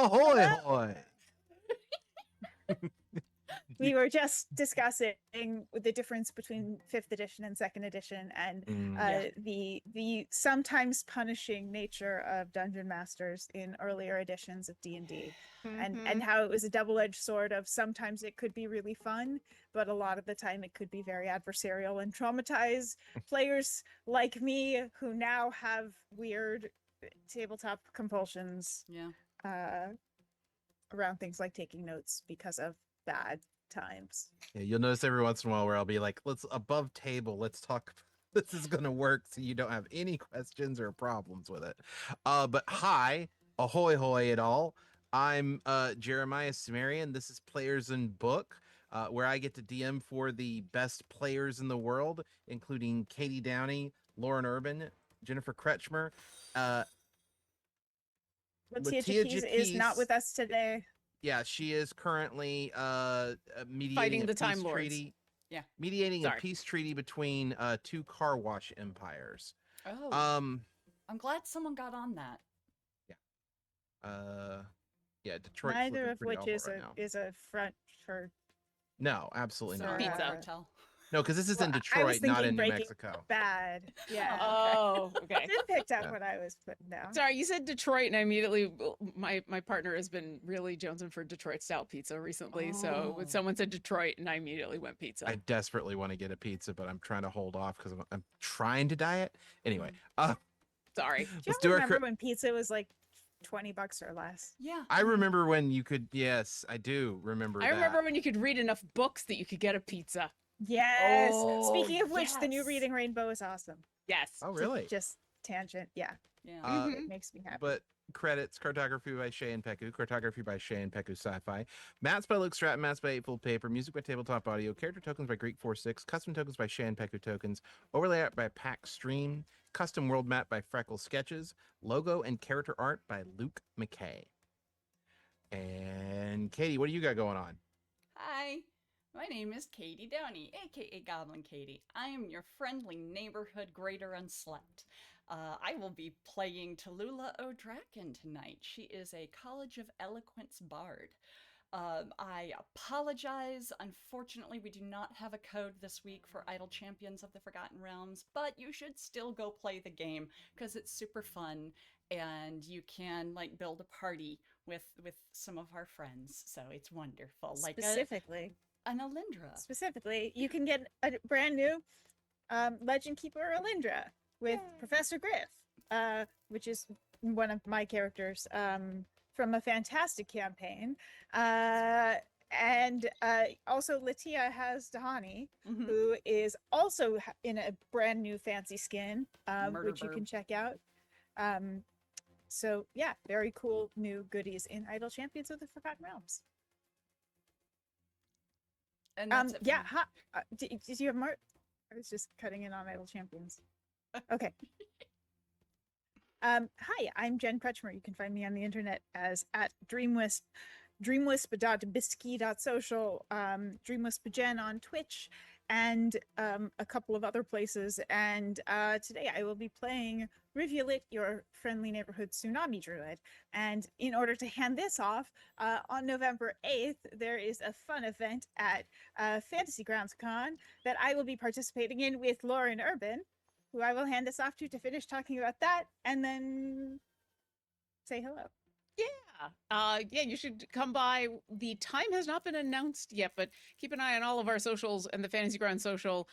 Ahoy, Hello. hoy! We were just discussing the difference between 5th edition and 2nd edition, and the sometimes punishing nature of dungeon masters in earlier editions of D&D, and how it was a double-edged sword of sometimes it could be really fun, but a lot of the time it could be very adversarial and traumatize players like me who now have weird tabletop compulsions. Around things like taking notes because of bad times. Yeah, you'll notice every once in a while where I'll be like, let's above table, let's talk. This is gonna work so you don't have any questions or problems with it. But hi, ahoy hoy it all. I'm Jeremiah Sumerian. This is Players in Book, where I get to DM for the best players in the world, including Katie Downey, Lauren Urban, Jennifer Kretschmer, Latia Latia Jaquise is not with us today. Yeah, she is currently mediating Fighting the a Time peace Lords. treaty. Yeah, mediating a peace treaty between two car wash empires. Oh, I'm glad someone got on that. Yeah, Detroit's Neither of which is a front for. No, absolutely not. Pizza. Hotel. No, because this is in I was Detroit, not thinking in New Breaking Mexico. Bad. Yeah. Oh, okay. It picked up what I was putting down. Sorry, you said Detroit, and I immediately my partner has been really jonesing for Detroit style pizza recently. So when someone said Detroit, and I immediately went pizza. I desperately want to get a pizza, but I'm trying to hold off because I'm trying to diet. Anyway, sorry. Do you remember when pizza was like $20 or less? Yeah. I remember when you could. Yes, I do remember. I remember when you could read enough books that you could get a pizza. Yes. Oh, Speaking of which, the new Reading Rainbow is awesome. Yes. Oh, really? Just tangent. Yeah. Yeah. It makes me happy. But credits: cartography by Shay and Peku, cartography by Shay and Peku Sci-Fi, maps by Luke Stratton, maps by Eightfold Paper, music by Tabletop Audio, character tokens by Greek 46, custom tokens by Shay and Peku Tokens, overlay art by Pack Stream, custom world map by Frecklesketches, logo and character art by Luke McCay. And Katie, what do you got going on? Hi, my name is Katie Downey, aka Goblin Katie. I am your friendly neighborhood Greater Unslept. I will be playing Tallulah O'Draken tonight. She is a College of Eloquence bard. I apologize. Unfortunately, we do not have a code this week for Idle Champions of the Forgotten Realms, but you should still go play the game because it's super fun and you can like build a party with some of our friends. So it's wonderful. Like an Alindra. Specifically, you can get a brand new Legend Keeper Alindra with Professor Griff, which is one of my characters from a fantastic campaign. And also Latia has Dahani, who is also in a brand new fancy skin, which you can check out. So yeah, very cool new goodies in Idle Champions of the Forgotten Realms. And that's did you have more? I was just cutting in on Idle Champions. Okay. Hi, I'm Jen Kretschmer. You can find me on the internet as at dreamwisp, dreamwisp.bisky.social, dreamwispjen on Twitch, and a couple of other places. And today I will be playing Rivulet, your friendly neighborhood tsunami druid. And in order to hand this off, on November 8th, there is a fun event at Fantasy Grounds Con that I will be participating in with Lauren Urban, who I will hand this off to finish talking about that, and then say hello. Yeah, you should come by. The time has not been announced yet, but keep an eye on all of our socials and the Fantasy Ground social,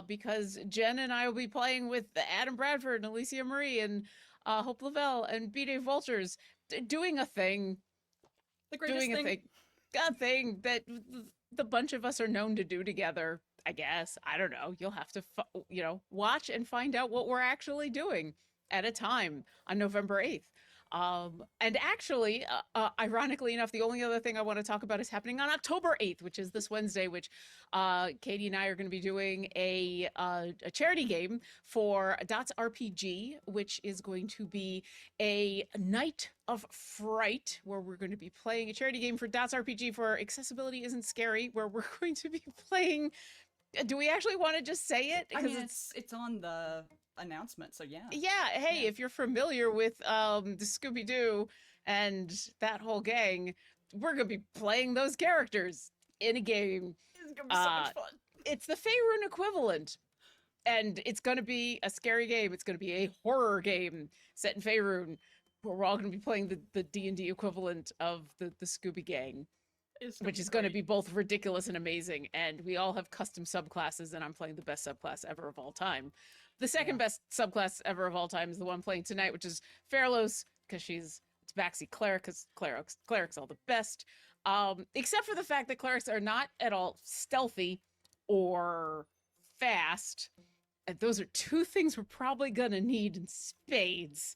because Jen and I will be playing with Adam Bradford and Alicia Marie and Hope Lavelle and B. Dave Vultures, doing a thing. The greatest thing. A thing that the bunch of us are known to do together. I guess. I don't know. You'll have to, watch and find out what we're actually doing at a time on November 8th. And actually, ironically enough, the only other thing I want to talk about is happening on October 8th, which is this Wednesday, which Katie and I are going to be doing a charity game for Dots RPG, which is going to be a night of fright, where we're going to be playing a charity game for Dots RPG for Accessibility Isn't Scary, where we're going to be playing. Do we actually want to just say it? I mean, it's on the announcement, so yeah. Yeah, hey, if you're familiar with the Scooby-Doo And that whole gang, we're going to be playing those characters in a game. It's gonna be so much fun. It's the Faerun equivalent. And it's going to be a scary game. It's going to be a horror game set in Faerun. We're all going to be playing the D&D equivalent of the Scooby Gang, which is going to be both ridiculous and amazing. And we all have custom subclasses, and I'm playing the best subclass ever of all time. The second best subclass ever of all time is the one playing tonight, which is Fairlos, because she's Tabaxi Cleric, because clerics all the best. Except for the fact that clerics are not at all stealthy or fast. And those are two things we're probably going to need in spades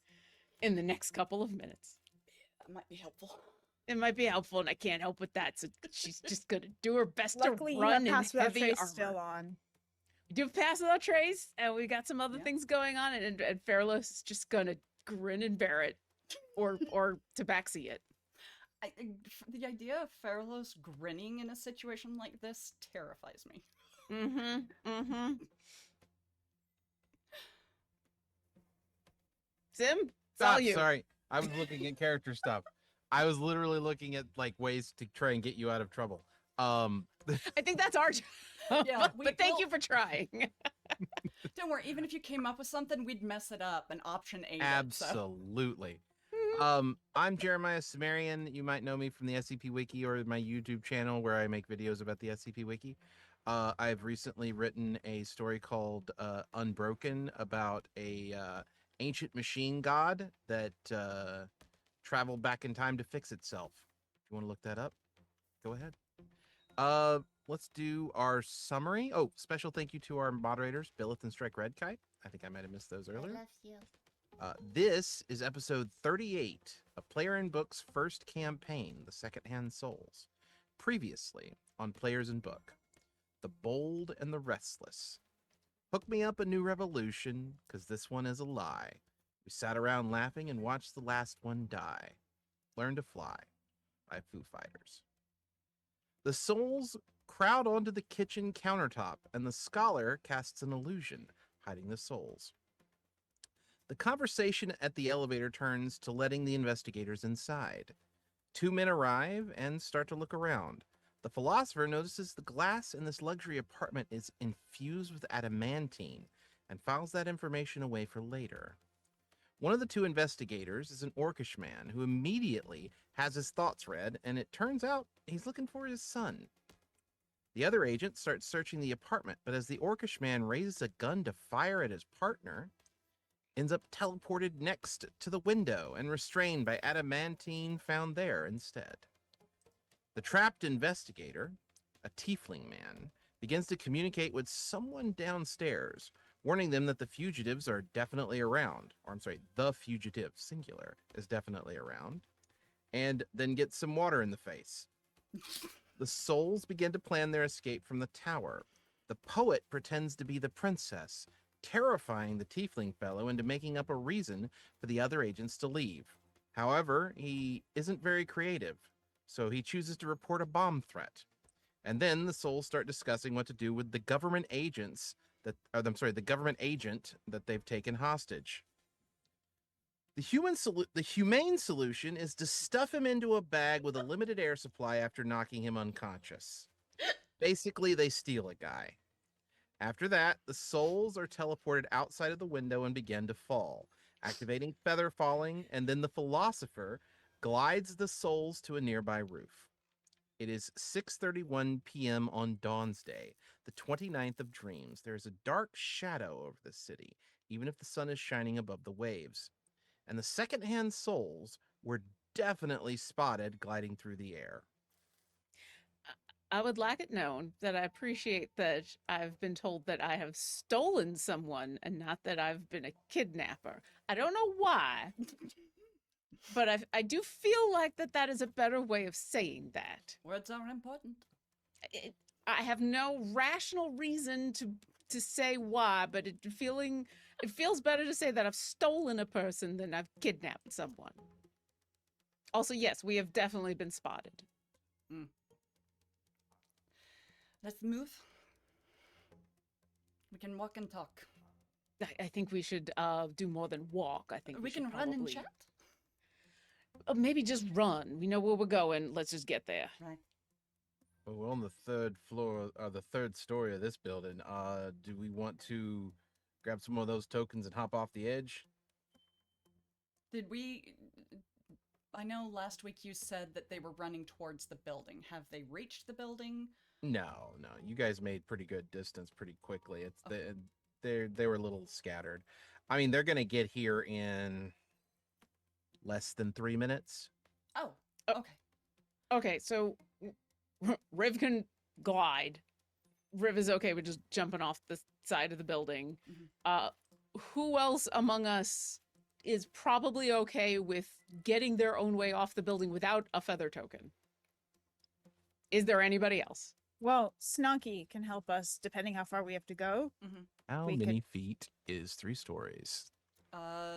in the next couple of minutes. That might be helpful. It might be helpful, and I can't help with that. So she's just going to do her best Luckily, to you have run in Pass Without heavy Trace armor. still on. We do Pass Without Trace, and we got some other things going on, and Fairlos is just going to grin and bear it, or tabaxi it. The idea of Fairlos grinning in a situation like this terrifies me. Sim, it's all you. Sorry, I was looking at character stuff. I was literally looking at like ways to try and get you out of trouble. I think that's our job. Yeah, but thank you for trying. Don't worry, even if you came up with something, we'd mess it up and option A. Absolutely. I'm Jeremiah Sumerian. You might know me from the SCP Wiki or my YouTube channel where I make videos about the SCP Wiki. I've recently written a story called Unbroken about a ancient machine god that traveled back in time to fix itself. If you want to look that up, go ahead. Let's do our summary. Oh, special thank you to our moderators, Billith and Strike Redkite. I think I might have missed those earlier. I love you. This is episode 38 of Player in Book's first campaign, The Secondhand Souls. Previously on Players in Book, The Bold and the Restless. Hook me up a new revolution, because this one is a lie. We sat around laughing and watched the last one die. Learn to Fly by Foo Fighters. The souls crowd onto the kitchen countertop, and the scholar casts an illusion, hiding the souls. The conversation at the elevator turns to letting the investigators inside. Two men arrive and start to look around. The philosopher notices the glass in this luxury apartment is infused with adamantine and files that information away for later. One of the two investigators is an orcish man who immediately has his thoughts read, and it turns out he's looking for his son. The other agent starts searching the apartment, but as the orcish man raises a gun to fire at his partner, ends up teleported next to the window and restrained by adamantine found there instead. The trapped investigator, a tiefling man, begins to communicate with someone downstairs, warning them that the fugitives are definitely around. Or I'm sorry, the fugitive, singular, is definitely around. And then gets some water in the face. The souls begin to plan their escape from the tower. The poet pretends to be the princess, terrifying the tiefling fellow into making up a reason for the other agents to leave. However, he isn't very creative, so he chooses to report a bomb threat. And then the souls start discussing what to do with the government agents the government agent that they've taken hostage. The humane solution is to stuff him into a bag with a limited air supply after knocking him unconscious. Basically, they steal a guy. After that, the souls are teleported outside of the window and begin to fall, activating feather falling, and then the philosopher glides the souls to a nearby roof. It is 6:31 p.m. on Dawn's Day, the 29th of Dreams. There is a dark shadow over the city, even if the sun is shining above the waves. And the secondhand souls were definitely spotted gliding through the air. I would like it known that I appreciate that I've been told that I have stolen someone and not that I've been a kidnapper. I don't know why, but I do feel like that is a better way of saying that. Words are important. I have no rational reason to say why, but it feels better to say that I've stolen a person than I've kidnapped someone. Also, yes, we have definitely been spotted. Let's move. We can walk and talk. I think we should do more than walk. I think we can should run and probably- chat. maybe just run. We know where we're going. Let's just get there. Right. Well, we're on the third floor, or the third story of this building. Do we want to grab some of those tokens and hop off the edge? Did we? I know last week you said that they were running towards the building. Have they reached the building? No, no. You guys made pretty good distance pretty quickly. It's Okay. they were a little scattered. I mean, they're gonna get here in less than 3 minutes. Oh, Oh. okay. Okay, so Riv can glide. Riv is okay with just jumping off the side of the building. Mhm. Who else among us is probably okay with getting their own way off the building without a feather token? Is there anybody else? Well, Snonky can help us depending how far we have to go. How We many feet is 3 stories?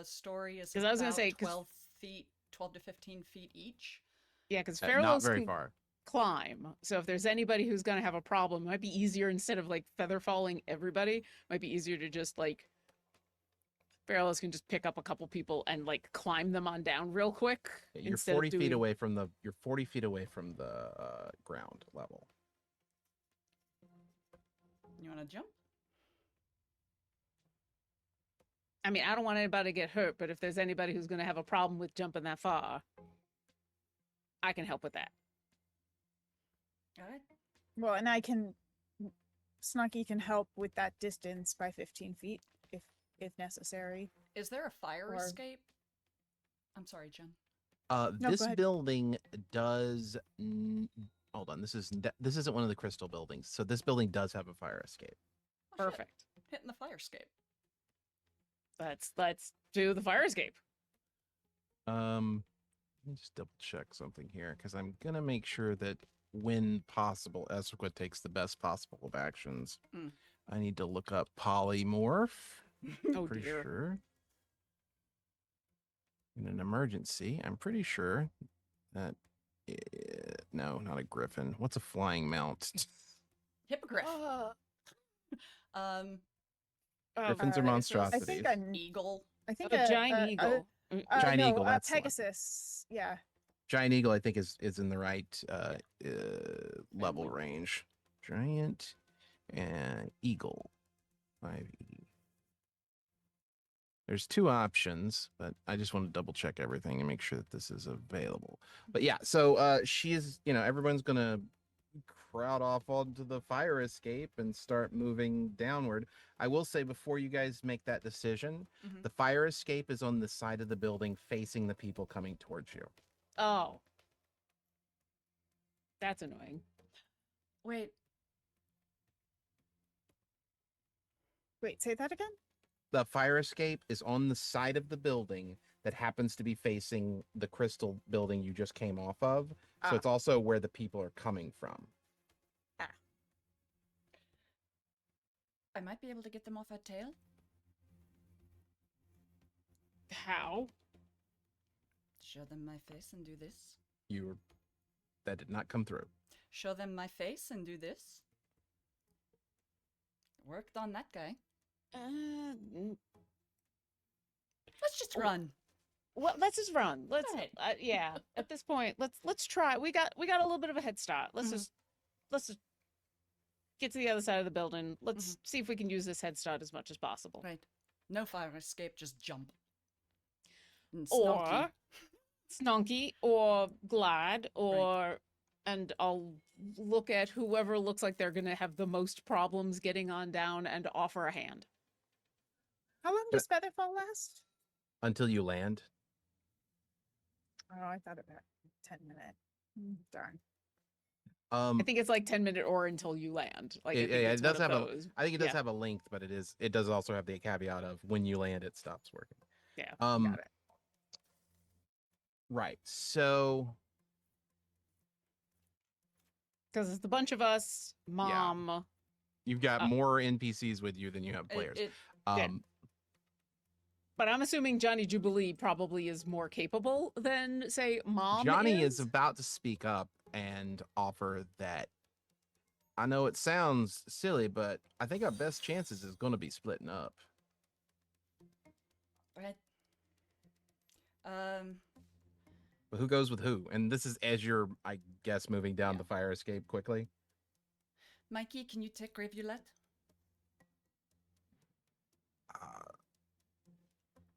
Story is 'Cause I was gonna about say, 'cause- 12 feet, 12 to 15 feet each. Yeah, because Not Farrell's very can far. climb. So if there's anybody who's gonna have a problem, it might be easier instead of like feather falling everybody, might be easier to just like Farrell's can just pick up a couple people and like climb them on down real quick. You're instead 40 of feet doing... away from the ground level. You want to jump? I mean, I don't want anybody to get hurt, but if there's anybody who's gonna have a problem with jumping that far, I can help with that. All right. Well, and Snonky can help with that distance by 15 feet if necessary. Is there a fire Or- escape? I'm sorry, Jen. No, This go ahead. building does. Hold on. This isn't one of the crystal buildings. So this building does have a fire escape. Oh, shit. Perfect. Hitting the fire escape. Let's do the fire escape. Let me just double check something here because I'm gonna make sure that when possible, Esrica takes the best possible of actions. Mm. I need to look up polymorph. Oh Pretty dear. sure. In an emergency, I'm pretty sure that. No, not a griffin. What's a flying mount? Hippogriff. Oh, Griffins are I monstrosities. think an Eagle. I think a giant eagle. Giant no, eagle, that's the one. Pegasus. Yeah. Giant eagle, I think, is in the right level Penguin. range. Giant and eagle. 5E. There's 2 options, but I just want to double check everything and make sure that this is available. But yeah, so she is, everyone's gonna crowd off onto the fire escape and start moving downward. I will say before you guys make that decision, Mhm. the fire escape is on the side of the building facing the people coming towards you. Oh. That's annoying. Wait. Wait, say that again? The fire escape is on the side of the building that happens to be facing the crystal building you just came off of. So Ah. it's also where the people are coming from. I might be able to get them off that tail. How? Show them my face and do this. That did not come through. Show them my face and do this. Worked on that guy. Let's just run. Well, let's just run. Let's Right. yeah. At this point, let's try. We got a little bit of a head start. Let's Mhm. just get to the other side of the building. Let's see if we can use this head start as much as possible. Right. No fire escape, just jump. And Or Snonky. Snonky or Glad or and I'll look at whoever looks like they're gonna have the most problems getting on down and offer a hand. How long does Featherfall last? Until you land. Oh, I thought about 10 minutes. Darn. I think it's like 10-minute or until you land. Like I think it it's does one have of those. I think it does Yeah. have a length, but it does also have the caveat of when you land, it stops working. Yeah, Got it. Right. So because it's a bunch of us, Mom. you've got more NPCs with you than you have players. But I'm assuming Johnny Jubilee probably is more capable than, say, Mom Johnny is. is about to speak up and offer that. I know it sounds silly, but I think our best chances is going to be splitting up. Right. But who goes with who? And this is as you're, I guess, moving down Yeah. the fire escape quickly. Mikey, can you take Rivulet? Uh,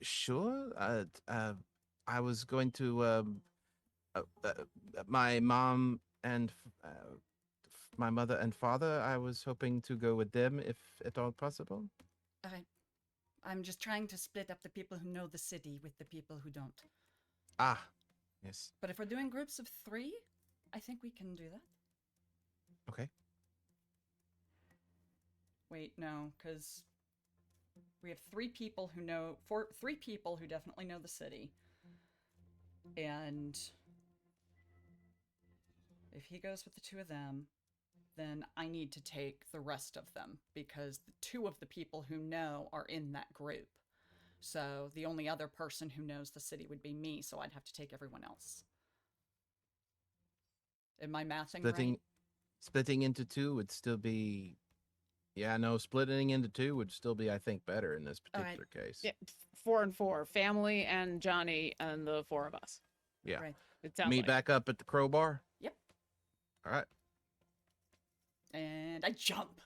sure. I was going to uh, uh, my mom and my mother and father. I was hoping to go with them if at all possible. Okay. I'm just trying to split up the people who know the city with the people who don't. Ah, yes. But if we're doing groups of 3, I think we can do that. Okay. Wait, no, because we have 3 people who know, 3 people who definitely know the city. And if he goes with the 2 of them, then I need to take the rest of them because the 2 of the people who know are in that group. So the only other person who knows the city would be me, so I'd have to take everyone else. Am I mathing right? Splitting into 2 would still be. Yeah, no, splitting into 2 would still be, I think, better in this All right. particular case. Yeah, 4 and 4, family and Johnny and the 4 of us. Yeah. Right. It sounds Meet like. back up at the crowbar. Yep. All right. And I jump.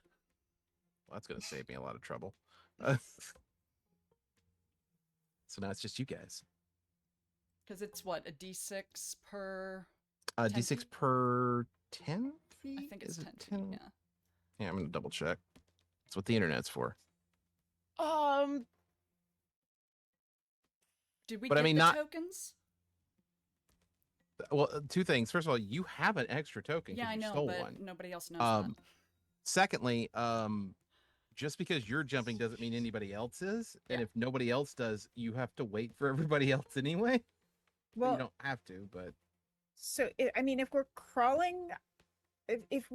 Well, that's going to save me a lot of trouble. So now it's just you guys. Because it's what, a d6 per. 10 D6 feet? per 10 feet? I think it's Is 10 it feet, yeah. Yeah, I'm going to double check. That's what the internet's for. Did we But get I mean, the not- tokens? Well, 2 things. First of all, you have an extra token Yeah, because I you know, stole but one. nobody else knows Um, Secondly, just because you're jumping doesn't mean anybody else is. And Yeah. if nobody else does, you have to wait for everybody else anyway. Well, Well, you don't have to, but so I mean, if we're crawling, if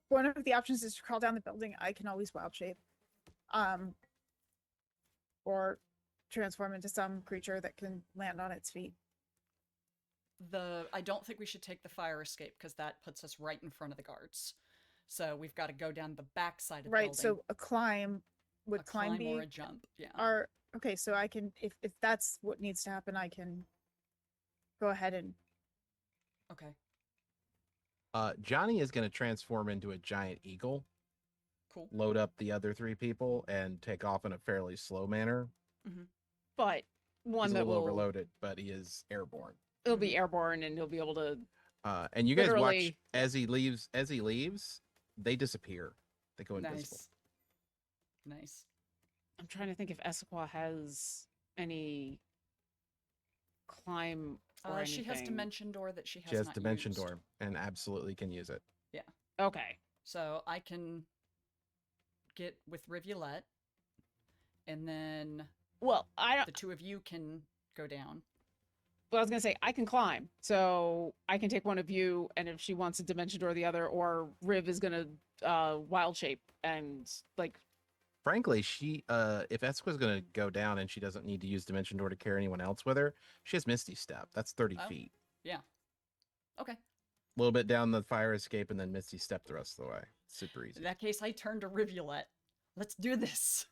one of the options is to crawl down the building, I can always wild shape, or transform into some creature that can land on its feet. I don't think we should take the fire escape because that puts us right in front of the guards. So we've got to go down the back side of the Right. building. So a climb would a climb be or a jump. Yeah. our okay. So I can if that's what needs to happen, I can go ahead and Okay. Johnny is going to transform into a giant eagle, Cool. load up the other 3 people, and take off in a fairly slow manner. But one He's a that little will overloaded, but he is airborne. it'll be airborne and he'll be able to. And you guys watch Literally- as he leaves. As he leaves, they disappear. They go invisible. Nice. I'm trying to think if Esqua has any climb or anything. She has Dimension Door that she has She has not Dimension used. Door and absolutely can use it. Okay. So I can get with Rivulet, and then Well, I don't. the 2 of you can go down. Well, I was gonna say I can climb, so I can take one of you, and if she wants a dimension door, the other, or Riv is gonna wild shape and like. Frankly, she if Esqua's gonna go down and she doesn't need to use Dimension Door to carry anyone else with her, she has Misty Step. That's 30 Oh. feet. Okay. A little bit down the fire escape and then Misty Step the rest of the way. Super easy. In that case, I turn to Rivulet. Let's do this.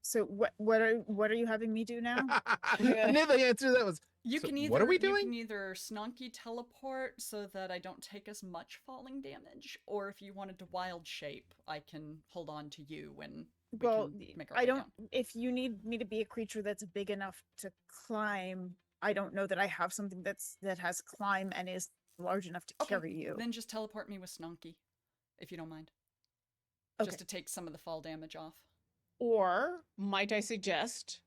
So what are you having me do now? I knew the answer to that was You So can either what are we You doing? can either snonky teleport so that I don't take as much falling damage, or if you wanted to wild shape, I can hold on to you when we Well, can make our I way don't. down. If you need me to be a creature that's big enough to climb, I don't know that I have something that has climb and is large enough to Okay, carry you. Then just teleport me with snonky, if you don't mind. Okay. Just to take some of the fall damage off. Or might I suggest,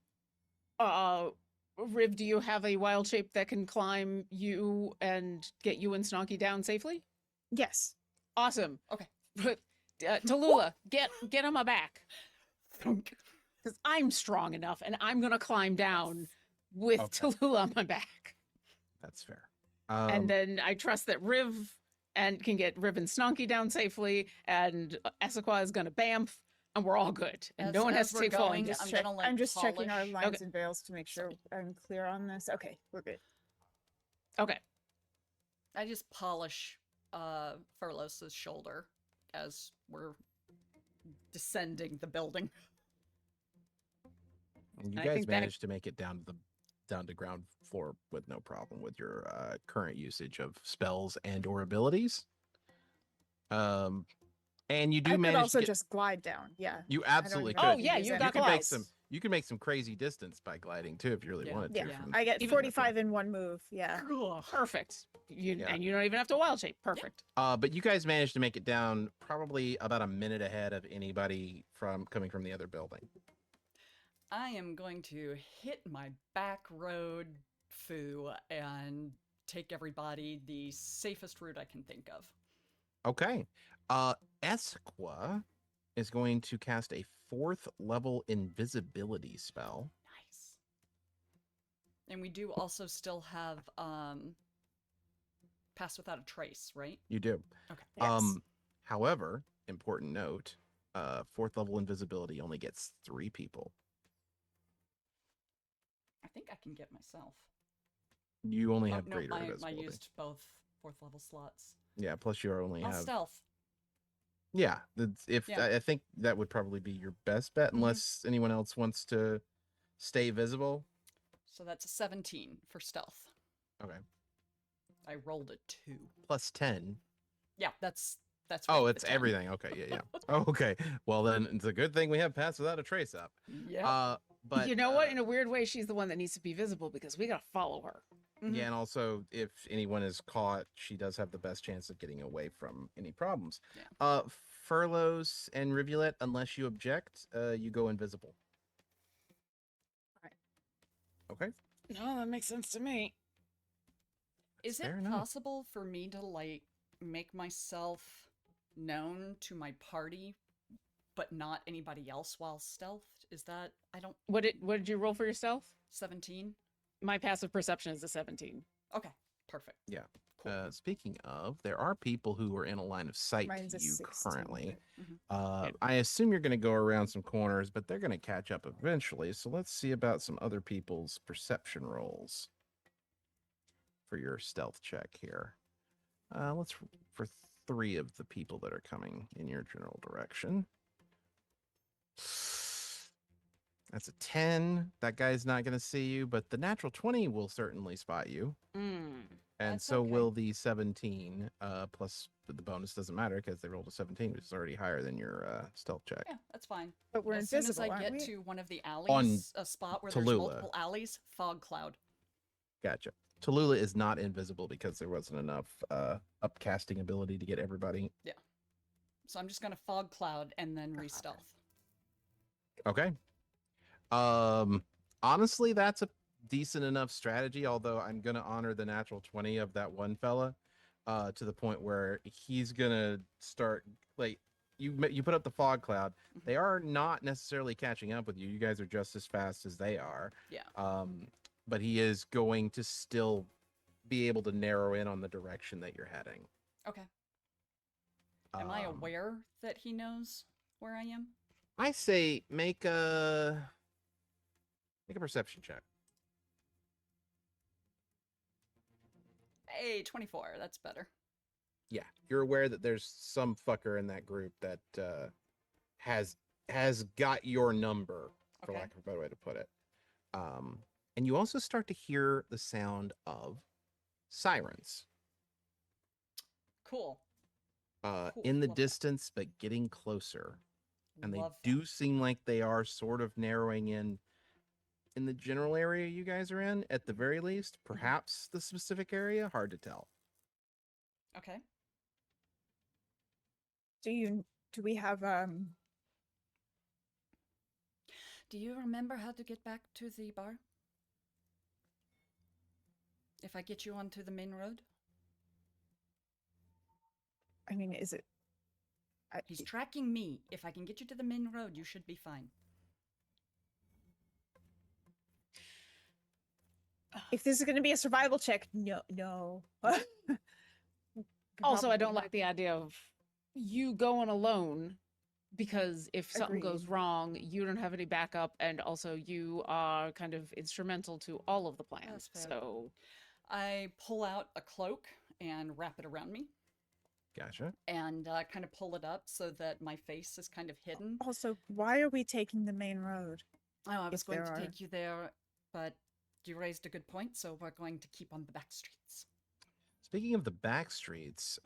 Riv, do you have a wild shape that can climb you and get you and Snonky down safely? Yes. Awesome. Okay. But Tallulah, get on my back. Because I'm strong enough and I'm gonna climb down with Okay. Tallulah on my back. That's fair. And then I trust that Riv and can get Riv and Snonky down safely, and Esaqua is gonna bamf, and we're all good. And no one has to we're take falling going, damage. I'm I'm just checking our polish- lines Okay. and veils to make sure I'm clear on this. Okay, we're good. Okay. I just polish Furlos's shoulder as we're descending the building. And you I guys think that- managed to make it down to ground floor with no problem with your current usage of spells and or abilities. And you do I could manage also to get, just glide down. Yeah. you I don't absolutely even could. have Oh, to yeah, use you any got You could make glides. some you can make some crazy distance by gliding too if you really Yeah. wanted Yeah. to. Yeah. from- I get Even- 45 in one move. Yeah. Perfect. Yeah. And you don't even have to wild shape. Perfect. But you guys managed to make it down probably about a minute ahead of anybody from coming from the other building. I am going to hit my back road foo and take everybody the safest route I can think of. Okay. Esqua is going to cast a 4th level invisibility spell. Nice. And we do also still have pass without a trace, right? You do. Okay. Yes. However, important note, 4th level invisibility only gets 3 people. I think I can get myself. You only have no, greater I invisibility. used both 4th level slots. Yeah, plus you only I'll have stealth. Yeah, Yeah. I think that would probably be your best bet unless anyone else wants to stay visible. So that's a 17 for stealth. Okay. I rolled a 2. Plus 10. Yeah, that's Oh, with it's the 10. everything. Okay, yeah. Oh, okay. Well, then it's a good thing we have pass without a trace up. Yeah. But you know what? In a weird way, she's the one that needs to be visible because we gotta follow her. yeah, and also if anyone is caught, she does have the best chance of getting away from any problems. Yeah. Furloughs and Rivulet, unless you object, you go invisible. Right. Okay. No, that makes sense to me. Is fair it enough. possible for me to like make myself known to my party but not anybody else while stealthed? Is that I don't What did you roll for yourself? 17? My passive perception is a 17. Okay, perfect. Yeah. Cool. Speaking of, there are people who are in a line of sight Mine's to a you 16. currently. Yeah. I assume you're going to go around some corners, but they're going to catch up eventually. So let's see about some other people's perception rolls for your stealth check here. Let's for 3 of the people that are coming in your general direction. That's a 10. That guy's not going to see you, but the natural 20 will certainly spot you. Mm. And That's so okay. will the 17, plus the bonus doesn't matter because they rolled a 17, which is already higher than your stealth check. Yeah, that's fine. But we're as soon as invisible, I aren't get we? to one of the alleys, a spot where there's Tallulah. multiple alleys, fog cloud. Gotcha. Tallulah is not invisible because there wasn't enough upcasting ability to get everybody. So I'm just gonna fog cloud and then re-stealth. Okay. Honestly, that's a decent enough strategy, although I'm gonna honor the natural 20 of that one fella, to the point where he's gonna start like you put up the fog cloud. They are not necessarily catching up with you. You guys are just as fast as they are. Yeah. But he is going to still be able to narrow in on the direction that you're heading. Okay. Am I Um, aware that he knows where I am? I say make a perception check. Hey, 24. That's better. Yeah, you're aware that there's some fucker in that group that has got your number, for Okay. lack of a better way to put it. And you also start to hear the sound of sirens Cool. Cool, in the love that. distance, but getting closer. And they Love that. do seem like they are sort of narrowing in the general area you guys are in, at the very least. Perhaps the specific area, hard to tell. Okay. Do we have Do you remember how to get back to the bar? If I get you onto the main road? I mean, is it He's tracking me. If I can get you to the main road, you should be fine. if this is going to be a survival check? No. Also, I Probably don't not. like the idea of you going alone because if something goes Agreed. wrong, you don't have any backup, and also you are kind of instrumental to all of the plans. That's fair. So I pull out a cloak and wrap it around me Gotcha. and kind of pull it up so that my face is kind of hidden. Also, why are we taking the main road? Oh, I was if going there to are. take you there, but you raised a good point, so we're going to keep on the back streets. Speaking of the back streets,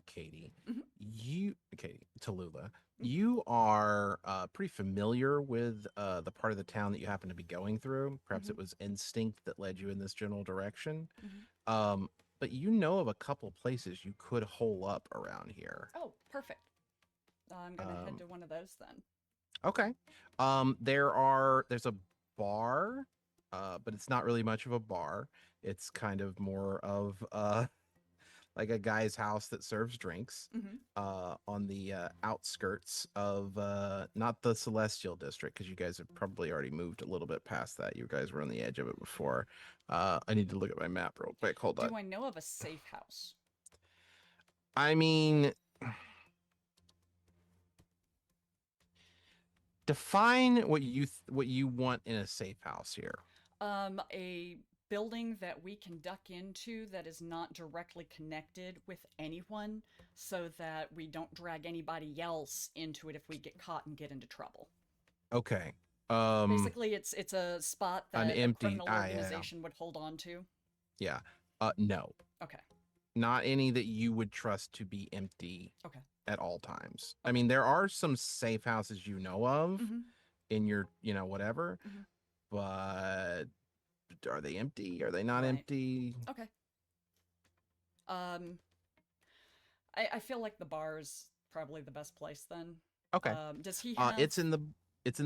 Katie, Mhm. Tallulah, Mhm. you are pretty familiar with the part of the town that you happen to be going through. Perhaps Mhm. it was instinct that led you in this general direction. Mhm. Um, but you know of a couple places you could hole up around here. Oh, perfect. I'm gonna head Um, to one of those then. okay. There's a bar, but it's not really much of a bar. It's kind of more of like a guy's house that serves drinks Mm-hmm. on the outskirts of not the Celestial District, because you guys have probably already moved a little bit past that. You guys were on the edge of it before. I need to look at my map real quick. Hold on. Do I know of a safe house? I mean, define what you want in a safe house here. A building that we can duck into that is not directly connected with anyone, so that we don't drag anybody else into it if we get caught and get into trouble. Okay. Basically, it's a spot An that a empty. criminal Yeah. organization would hold on to. Yeah. No. Okay. Not any that you would trust to be empty Okay. at all times. I Okay. mean, there are some safe houses you know of Mm-hmm. in your, whatever, Mm-hmm. but are they empty? Are they not Right. empty? Okay. Um, I feel like the bar's probably the best place then. Okay. Does he have? It's in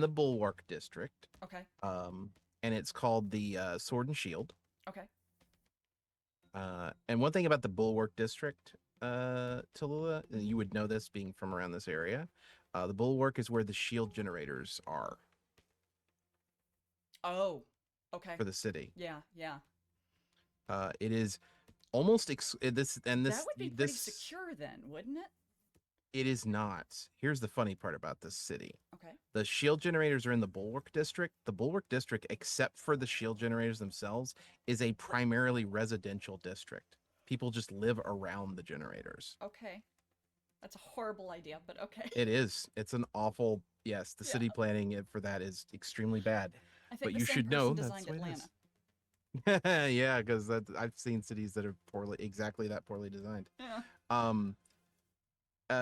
the Bulwark district. Okay. Um, and it's called the Sword and Shield. Okay. And one thing about the Bulwark district, Tallulah, Mhm. you would know this being from around this area. The Bulwark is where the shield generators are Oh. Okay. for the city. Yeah. Yeah. It is almost ex- this and That this would be pretty this secure then, wouldn't it? it is not. Here's the funny part about this city. Okay. The shield generators are in the Bulwark district. The Bulwark district, except for the shield generators themselves, is a primarily residential district. People just live around the generators. Okay. That's a horrible idea, but okay. It is. It's an awful. Yes, the Yeah. city planning for that is extremely bad. I think But the you same should person know that's designed the way Atlanta. it is. Yeah, because I've seen cities that are exactly that poorly designed. Yeah. Um,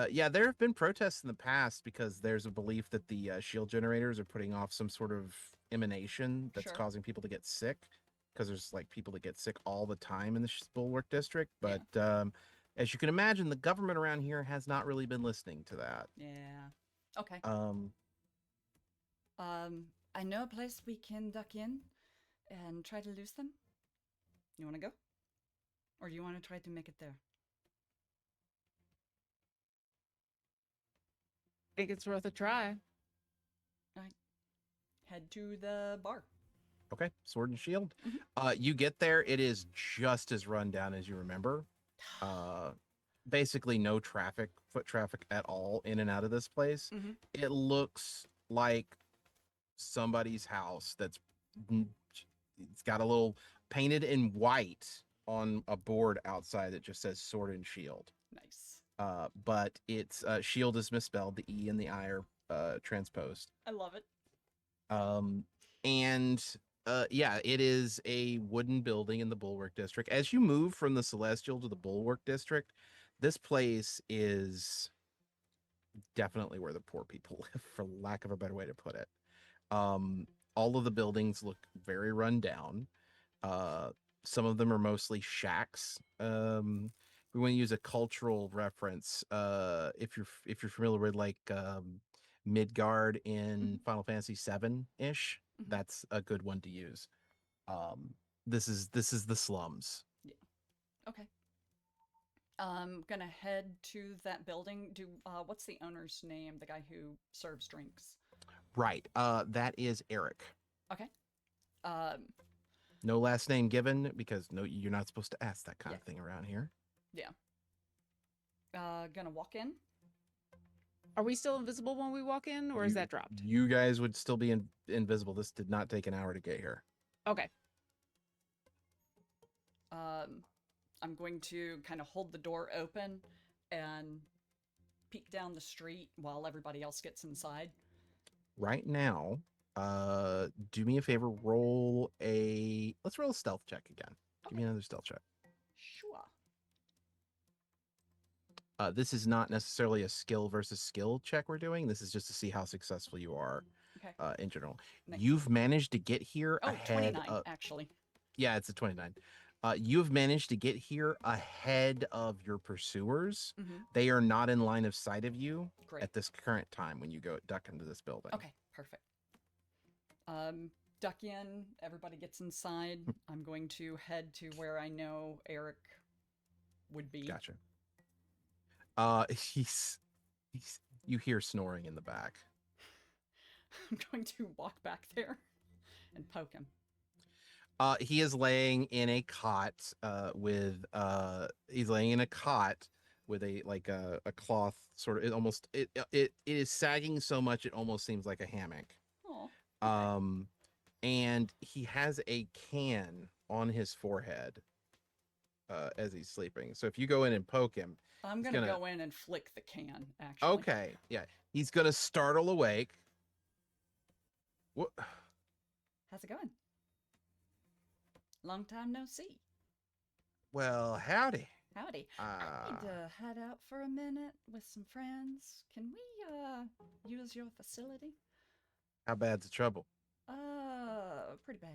yeah, there have been protests in the past because there's a belief that the shield generators are putting off some sort of emanation that's Sure. causing people to get sick. Because there's like people that get sick all the time in the Bulwark district. Yeah. But as you can imagine, the government around here has not really been listening to that. Yeah. Okay. Um, I know a place we can duck in and try to lose them. You want to go? Or do you want to try to make it there? Think it's worth a try. Head to the bar. Okay, Sword and Shield. Mhm. You get there, it is just as run down as you remember. Basically no foot traffic at all in and out of this place. Mhm. It looks like somebody's house it's got a little painted in white on a board outside that just says Sword and Shield. Nice. But it's shield is misspelled. The E and the I are transposed. I love it. And yeah, it is a wooden building in the Bulwark district. As you move from the Celestial to the Bulwark district, this place is definitely where the poor people live, for lack of a better way to put it. All of the buildings look very run down. Some of them are mostly shacks. We want to use a cultural reference. If you're familiar with like Midgard in Mhm. Final Fantasy VII ish, Mhm. that's a good one to use. This is the slums. Yeah. Okay. I'm gonna head to that building. What's the owner's name? The guy who serves drinks. Right. That is Eric. Okay. Um. No last name given because no, you're not supposed to ask that kind Yeah. of thing around here. Yeah. Gonna walk in. Are we still invisible when we walk in, or is that dropped? You guys would still be invisible. This did not take an hour to get here. Okay. I'm going to kind of hold the door open and peek down the street while everybody else gets inside. Right now, Do me a favor. Let's roll a stealth check again. Give me another stealth check. Sure. This is not necessarily a skill versus skill check we're doing. This is just to see how successful you are Okay. in general. Nice. You've managed to get here Oh, ahead 29, of... actually. Yeah, it's a 29. You've managed to get here ahead of your pursuers. Mm-hmm. They are not in line of sight of you Great. at this current time when you go duck into this building. Okay, perfect. Duck in, everybody gets inside. I'm going to head to where I know Eric would be. Gotcha. He's you hear snoring in the back. I'm going to walk back there and poke him. He is laying in a cot with he's laying in a cot with a cloth sort of it is sagging so much it almost seems like a hammock. Oh. And he has a can on his forehead as he's sleeping. So if you go in and poke him, I'm he's gonna go in and flick the can, actually. Okay, yeah. He's gonna startle awake. What? How's it going? Long time no see. Well, howdy. Howdy. I need to head out for a minute with some friends. Can we use your facility? How bad's the trouble? Pretty bad.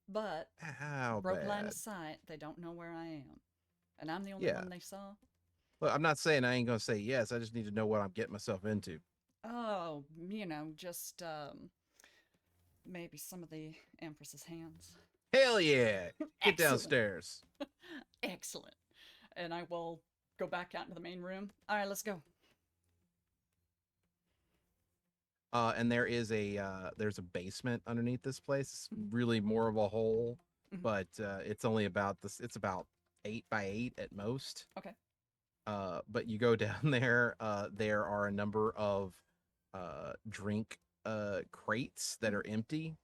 But How broke bad? line of sight, they don't know where I am. And I'm the only Yeah. one they saw. Well, I'm not saying I ain't gonna say yes. I just need to know what I'm getting myself into. Oh, just maybe some of the Empress's hands. Hell yeah! Get Excellent. downstairs. Excellent. And I will go back out into the main room. All right, let's go. And there's a basement underneath this place. It's really more of a hole, but it's only about this. It's about 8 by 8 at most. Okay. But you go down there. There are a number of drink crates that are empty.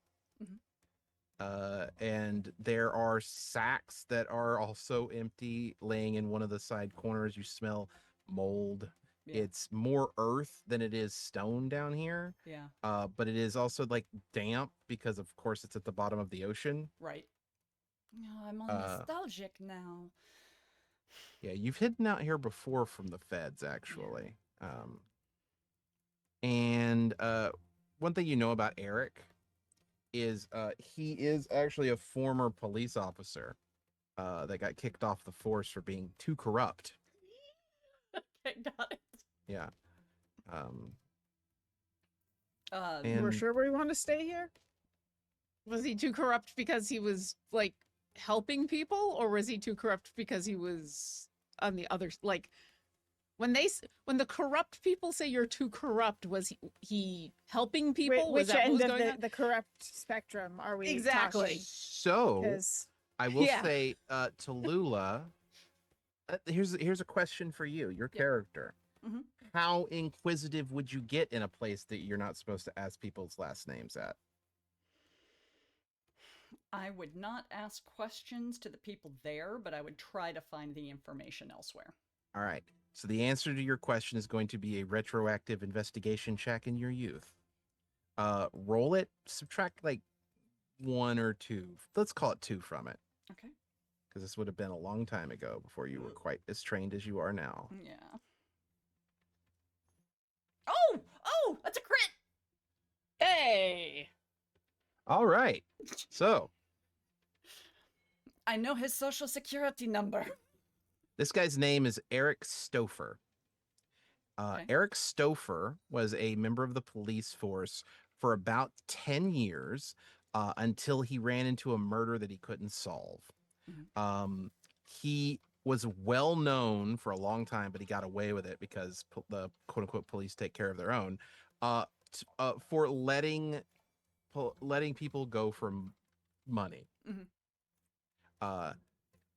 And there are sacks that are also empty laying in one of the side corners. You smell mold. Yeah. It's more earth than it is stone down here. Yeah. But it is also like damp because of course it's at the bottom of the ocean. Right. Oh, I'm all nostalgic now. Yeah, you've hidden out here before from the feds, actually. And one thing you know about Eric is he is actually a former police officer that got kicked off the force for being too corrupt. Okay, got it. Yeah. We're And sure we want to stay here? Was he too corrupt because he was like helping people, or was he too corrupt because he was on the other, like when the corrupt people say you're too corrupt, was he helping people? Was Which that what was end of going on? the corrupt spectrum are we Exactly. talking? so 'Cause I will Yeah. say to Lula, here's a question for you, your character. Mhm. How inquisitive would you get in a place that you're not supposed to ask people's last names at? I would not ask questions to the people there, but I would try to find the information elsewhere. All right. So the answer to your question is going to be a retroactive investigation check in your youth. Roll it, subtract like 1 or 2. Let's call it 2 from it. Okay. Because this would have been a long time ago before you were quite as trained as you are now. Yeah. Oh, that's a crit. Hey, All right. So I know his social security number. this guy's name is Eric Stouffer. Okay. Eric Stouffer was a member of the police force for about 10 years until he ran into a murder that he couldn't solve. He was well known for a long time, but he got away with it because the quote unquote police take care of their own for letting people go for money.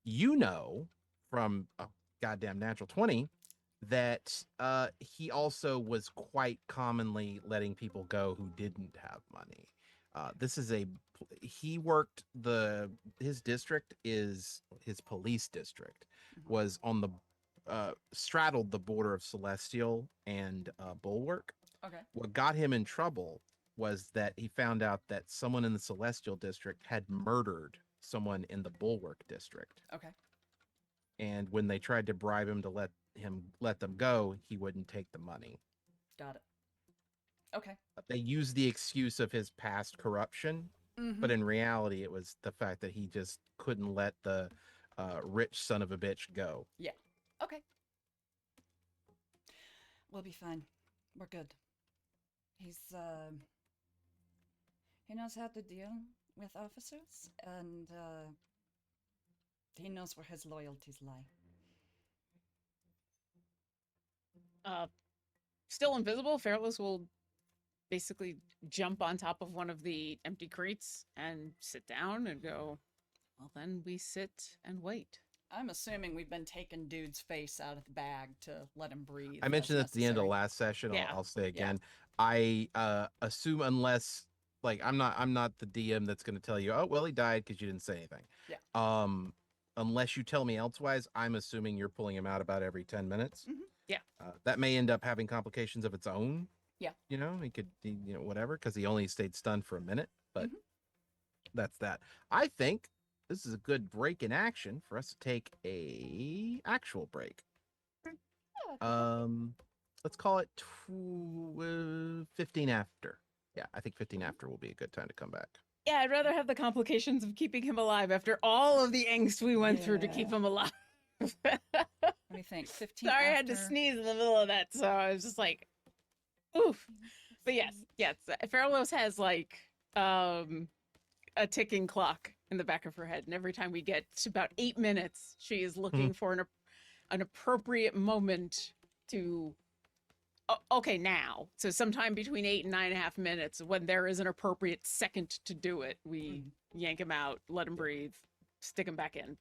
You know from a goddamn natural 20 that he also was quite commonly letting people go who didn't have money. He worked his district is his police district was on the straddled the border of Celestial and Bulwark. Okay. What got him in trouble was that he found out that someone in the Celestial District had murdered someone in the Bulwark District. Okay. And when they tried to bribe him to let them go, he wouldn't take the money. Got it. Okay. They used the excuse of his past corruption, Mm-hmm. but in reality, it was the fact that he just couldn't let the rich son of a bitch go. Yeah. Okay. We'll be fine. We're good. He knows how to deal with officers, and he knows where his loyalties lie. Still invisible, Fairless will basically jump on top of one of the empty crates and sit down and go, well, then we sit and wait. I'm assuming we've been taking dude's face out of the bag to let him breathe. I mentioned as at the end of necessary. last session. Yeah. I'll say again. I assume unless like I'm not the DM that's going to tell you, oh well, he died because you didn't say anything. Yeah. Unless you tell me elsewise, I'm assuming you're pulling him out about every 10 minutes. Mhm. Yeah. That may end up having complications of its own. Yeah. You know, he could, whatever, because he only stayed stunned for a minute. But that's that. I think this is a good break in action for us to take a actual break. Let's call it 15 after. Yeah, I think 15 after will be a good time to come back. Yeah, I'd rather have the complications of keeping him alive after all of the angst we went through to keep Yeah. him alive. Let me think. 15 Sorry, after... I had to sneeze in the middle of that, so I was just like, oof. But yes, Fairless has like a ticking clock in the back of her head, and every time we get to about 8 minutes, she is looking for an appropriate moment to. Okay, now. So sometime between 8 and 9.5 minutes, when there is an appropriate second to do it, we yank him out, let him breathe, stick him back in.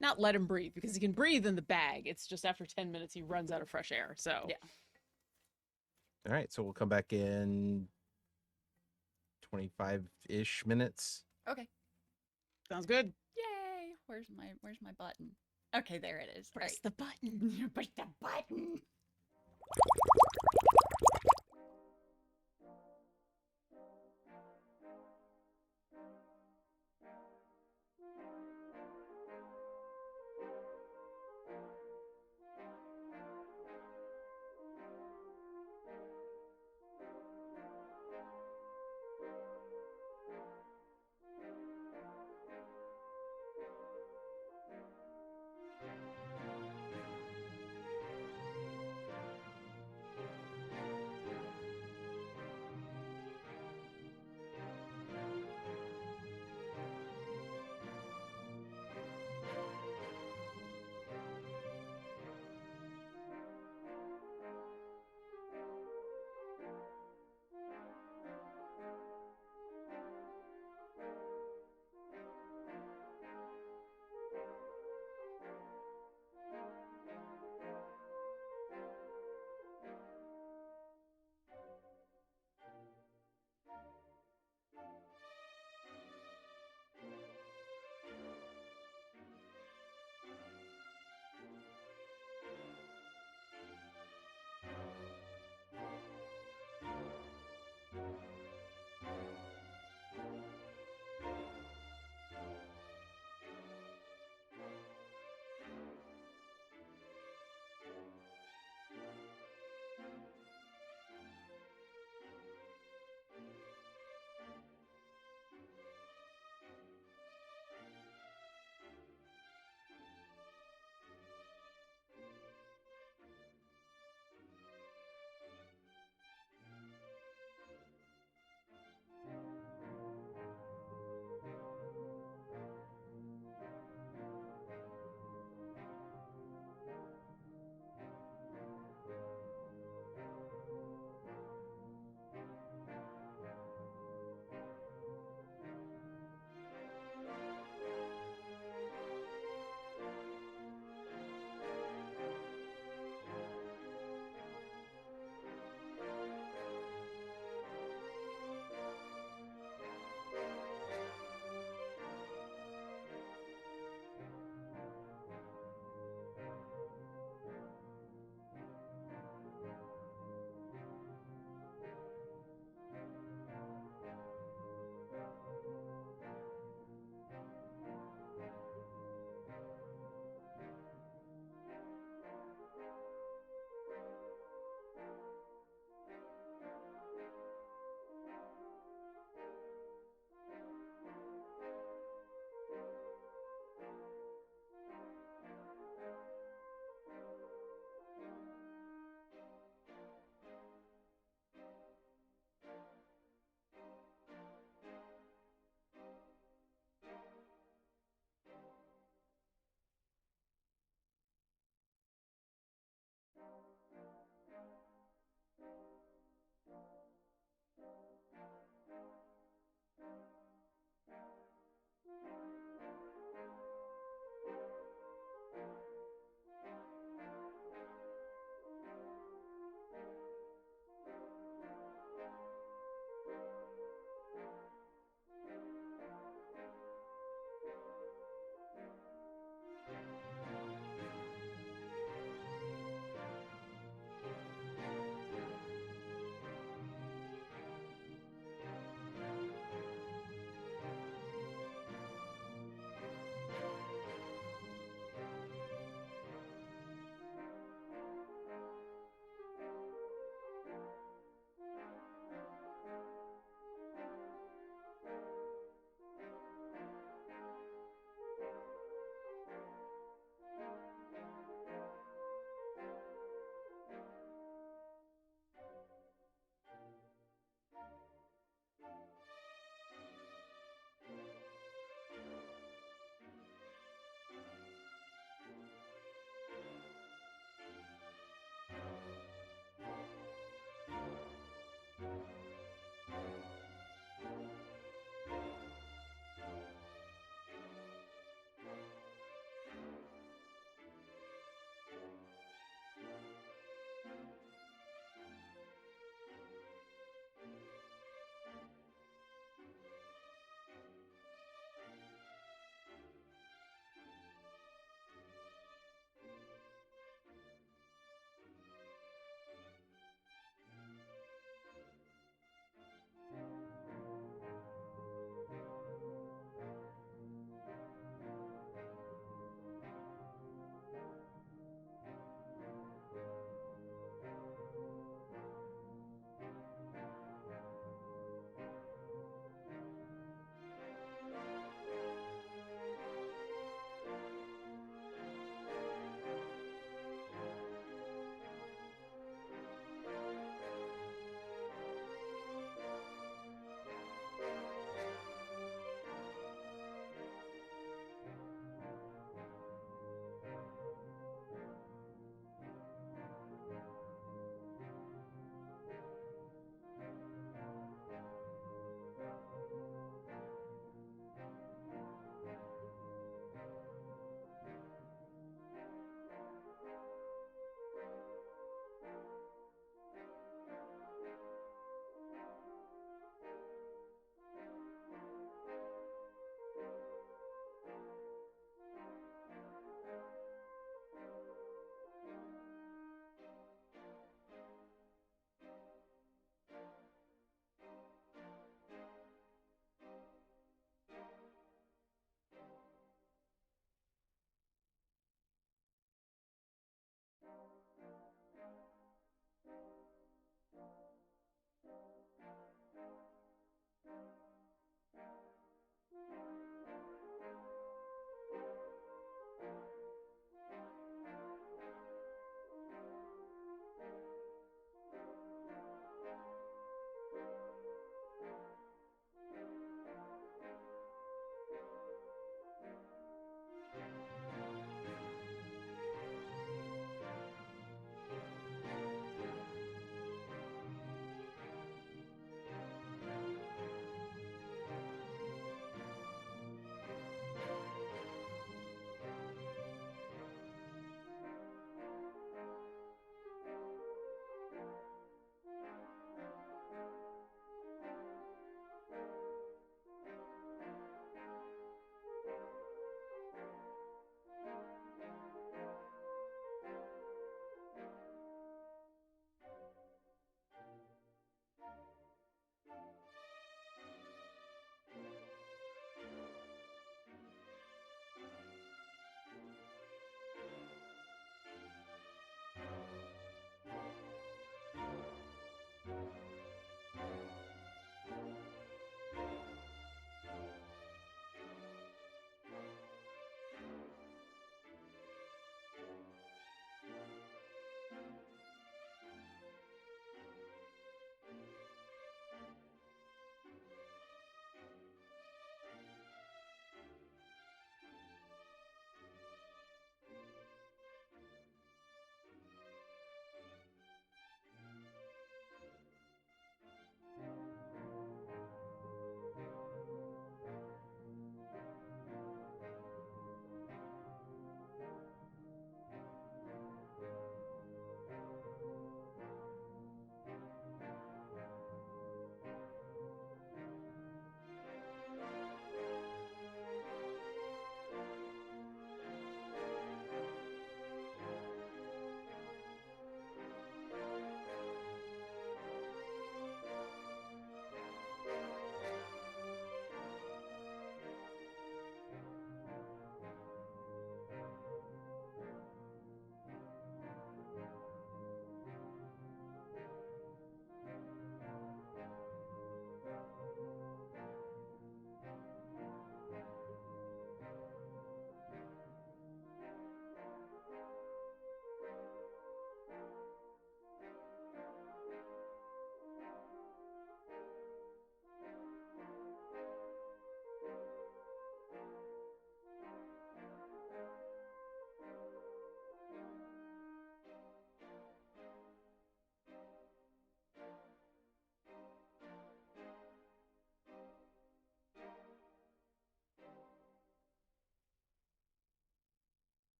Not let him breathe, because he can breathe in the bag. It's just after 10 minutes he runs out of fresh air. So Yeah. All right, so we'll come back in 25-ish minutes. Okay. sounds good. Yay! Where's my button? Okay, there it is. Press the button. Push the button.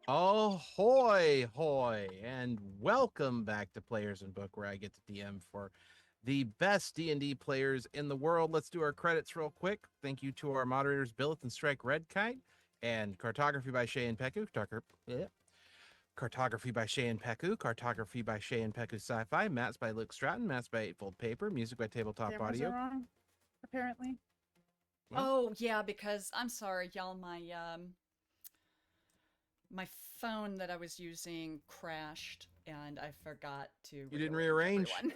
Ahoy, hoy, and welcome back to Players in Book, where I get to DM for the best D&D players in the world. Let's do our credits real quick. Thank you to our moderators, Billith and Strike Redkite, and cartography by Shay and Peku. Cartography by Shay and Peku. Cartography by Shay and Peku Sci-Fi. Maps by Luke Stratton. Maps by Eightfold Paper. Music by Tabletop Cameras Audio. are wrong, apparently. Well- Oh yeah, because I'm sorry, y'all. My phone that I was using crashed, and I forgot to. You didn't rearrange? everyone.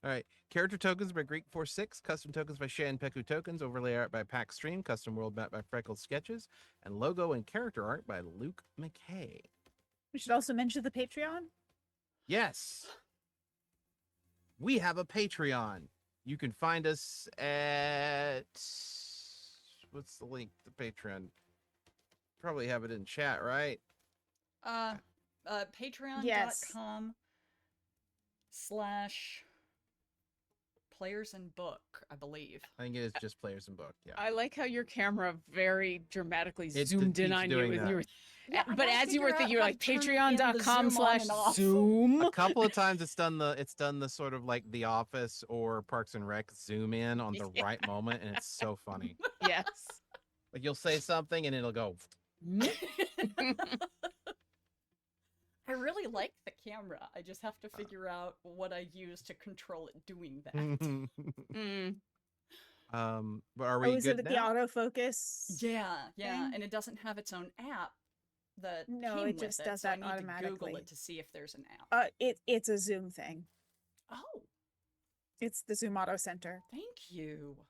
All right. Character tokens by Greek 46, custom tokens by Shay and Peku Tokens, overlay art by Pack Stream, custom world map by Freckles Sketches, and logo and character art by Luke McCay. We should also mention the Patreon. Yes. We have a Patreon. You can find us at what's the link to Patreon? Probably have it in chat, right? Patreon.com/players and book, I believe. I think it is just Players in Book. Yeah. I like how your camera very dramatically It zoomed in keeps on you doing and you that. were Yeah, I but gotta as you were figure out thinking, you were how like to turn in the zoom on and off. patreon.com/zoom. A couple of times it's done the sort of like The Office or Parks and Rec zoom in on the Yeah. right moment, and it's so funny. Yes. Like you'll say something and it'll go. I really like the camera. I just have to figure out what I use to control it doing that. Mm. But are Oh, we is good it now? the autofocus? Yeah, yeah, thing? and it doesn't have its own app that No, came it with just it, does so I that need to Google automatically. it to see if there's an app. It's a Zoom thing. Oh, It's the Zoom Auto Center, thank you.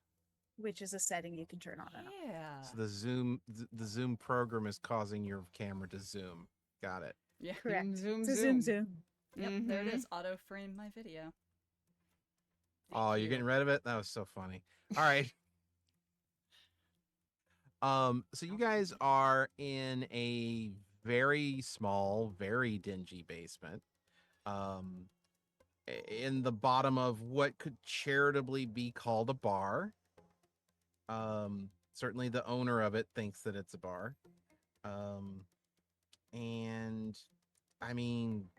which is a setting you can turn on and off. Yeah. So the Zoom program is causing your camera to zoom. Got it. Yeah. Correct. Zoom, It's a zoom. Zoom. Yep, there it Mhm. is. Auto frame my video. Oh, Thank you're getting you. rid of it? That was so funny. All right. So you guys are in a very small, very dingy basement. In the bottom of what could charitably be called a bar. Certainly the owner of it thinks that it's a bar. And I mean,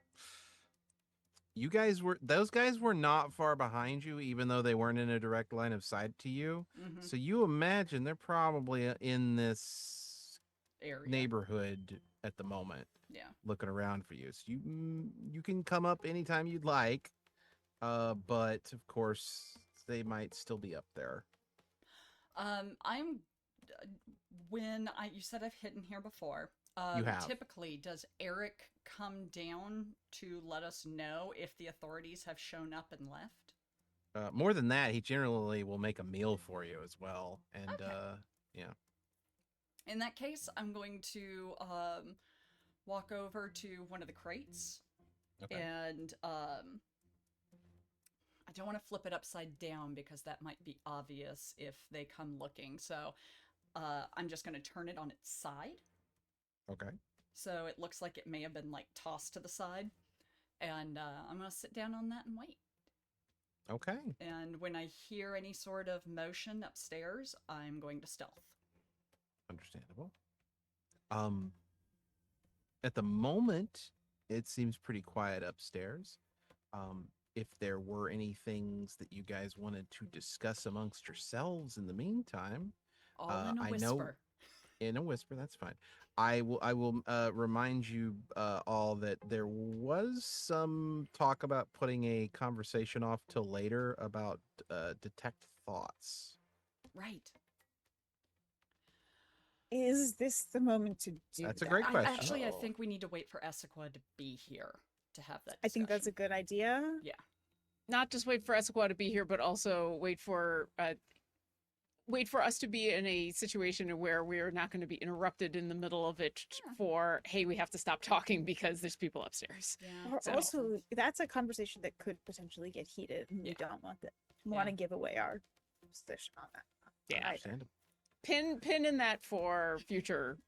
those guys were not far behind you, even though they weren't in a direct line of sight to you. Mhm. So you imagine they're probably in this Area. neighborhood at the moment, Yeah. looking around for you. So you can come up anytime you'd like, but of course they might still be up there. I'm when you said I've hidden here before. You have. Typically, does Eric come down to let us know if the authorities have shown up and left? More than that, he generally will make a meal for you as well, and Okay. yeah. In that case, I'm going to walk over to one of the crates Okay. and I don't want to flip it upside down because that might be obvious if they come looking. So I'm just going to turn it on its side. Okay. So it looks like it may have been like tossed to the side. And I'm going to sit down on that and wait. Okay. And when I hear any sort of motion upstairs, I'm going to stealth. Understandable. At the moment, it seems pretty quiet upstairs. If there were any things that you guys wanted to discuss amongst yourselves in the meantime, All in a I whisper. know in a whisper, that's fine. I will remind you all that there was some talk about putting a conversation off till later about detect thoughts. Right. Is this the moment to do That's a that? great question. Actually, I Oh. think we need to wait for Essequa to be here to have that discussion. I think that's a good idea. Not just wait for Essequa to be here, but also wait for us to be in a situation where we're not going to be interrupted in the middle of it Yeah. for, hey, we have to stop talking because there's people upstairs. Yeah. Or So- also, that's a conversation that could potentially get heated, and we Yeah. don't want to Yeah. give away our position on that. Yeah. either. Understandable. Pin in that for future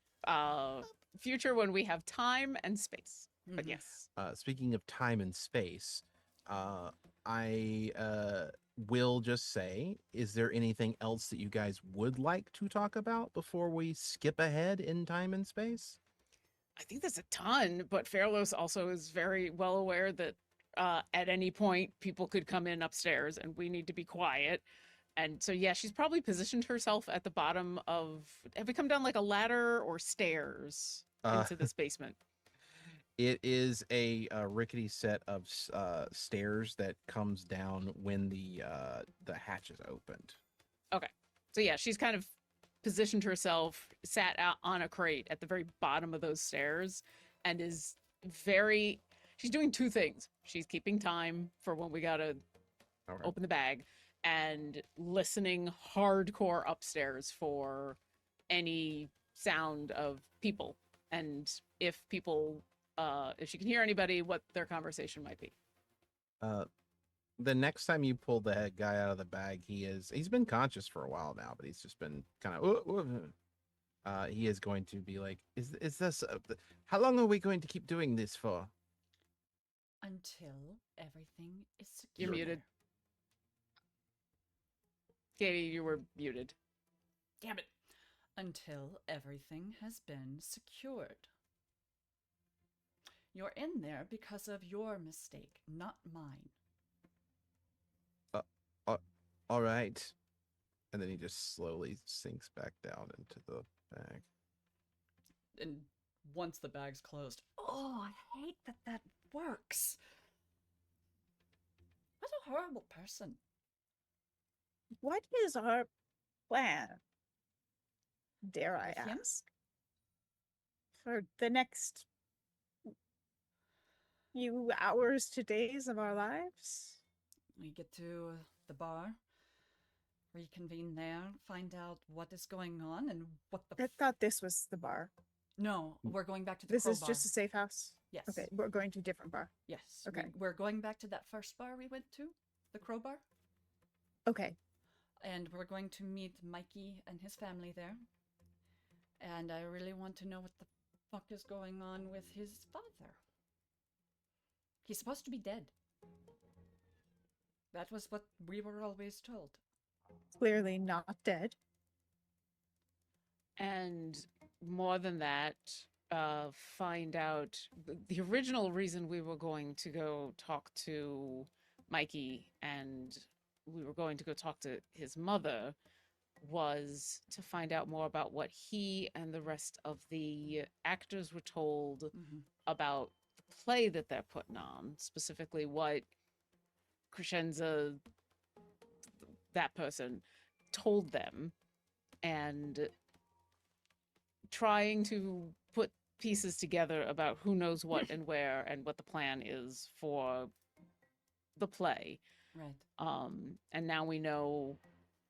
when we have time and space. But Mhm. yes. Speaking of time and space, I will just say, is there anything else that you guys would like to talk about before we skip ahead in time and space? I think there's a ton, but Fairlos also is very well aware that at any point people could come in upstairs and we need to be quiet. And so, yeah, she's probably positioned herself at the bottom of. Have we come down like a ladder or stairs Uh, into this basement? it is a rickety set of stairs that comes down when the hatch is opened. Okay. So, yeah, she's kind of positioned herself, sat out on a crate at the very bottom of those stairs, and is very. She's doing two things. She's keeping time for when we gotta Okay. open the bag, and listening hardcore upstairs for any sound of people, and if people if she can hear anybody, what their conversation might be. Uh, the next time you pull the head guy out of the bag, he's been conscious for a while now, but he's just been kind of. He is going to be like, is this? How long are we going to keep doing this for? Until everything is secure. You're muted. Katie, you were muted. Damn it. Until everything has been secured. You're in there because of your mistake, not mine. All right. And then he just slowly sinks back down into the bag. And once the bag's closed, oh, I hate that that works. What a horrible person. What is our plan? Dare I With him? ask? For the next few hours to days of our lives? We get to the bar, reconvene there, find out what is going on and what the. I thought this was the bar. No, we're going back to the This Crow is bar. just a safe house? Yes. Okay, we're going to a different bar. Yes. Okay. We're going back to that first bar we went to, the Crow Bar, Okay. and we're going to meet Mikey and his family there. And I really want to know what the fuck is going on with his father. He's supposed to be dead. That was what we were always told. Clearly not dead. And more than that, find out the original reason we were going to go talk to Mikey and we were going to go talk to his mother was to find out more about what he and the rest of the actors were told about the play that they're putting on, specifically what Crescenza, that person, told them, and trying to put pieces together about who knows what and where and what the plan is for the play. Right. And now we know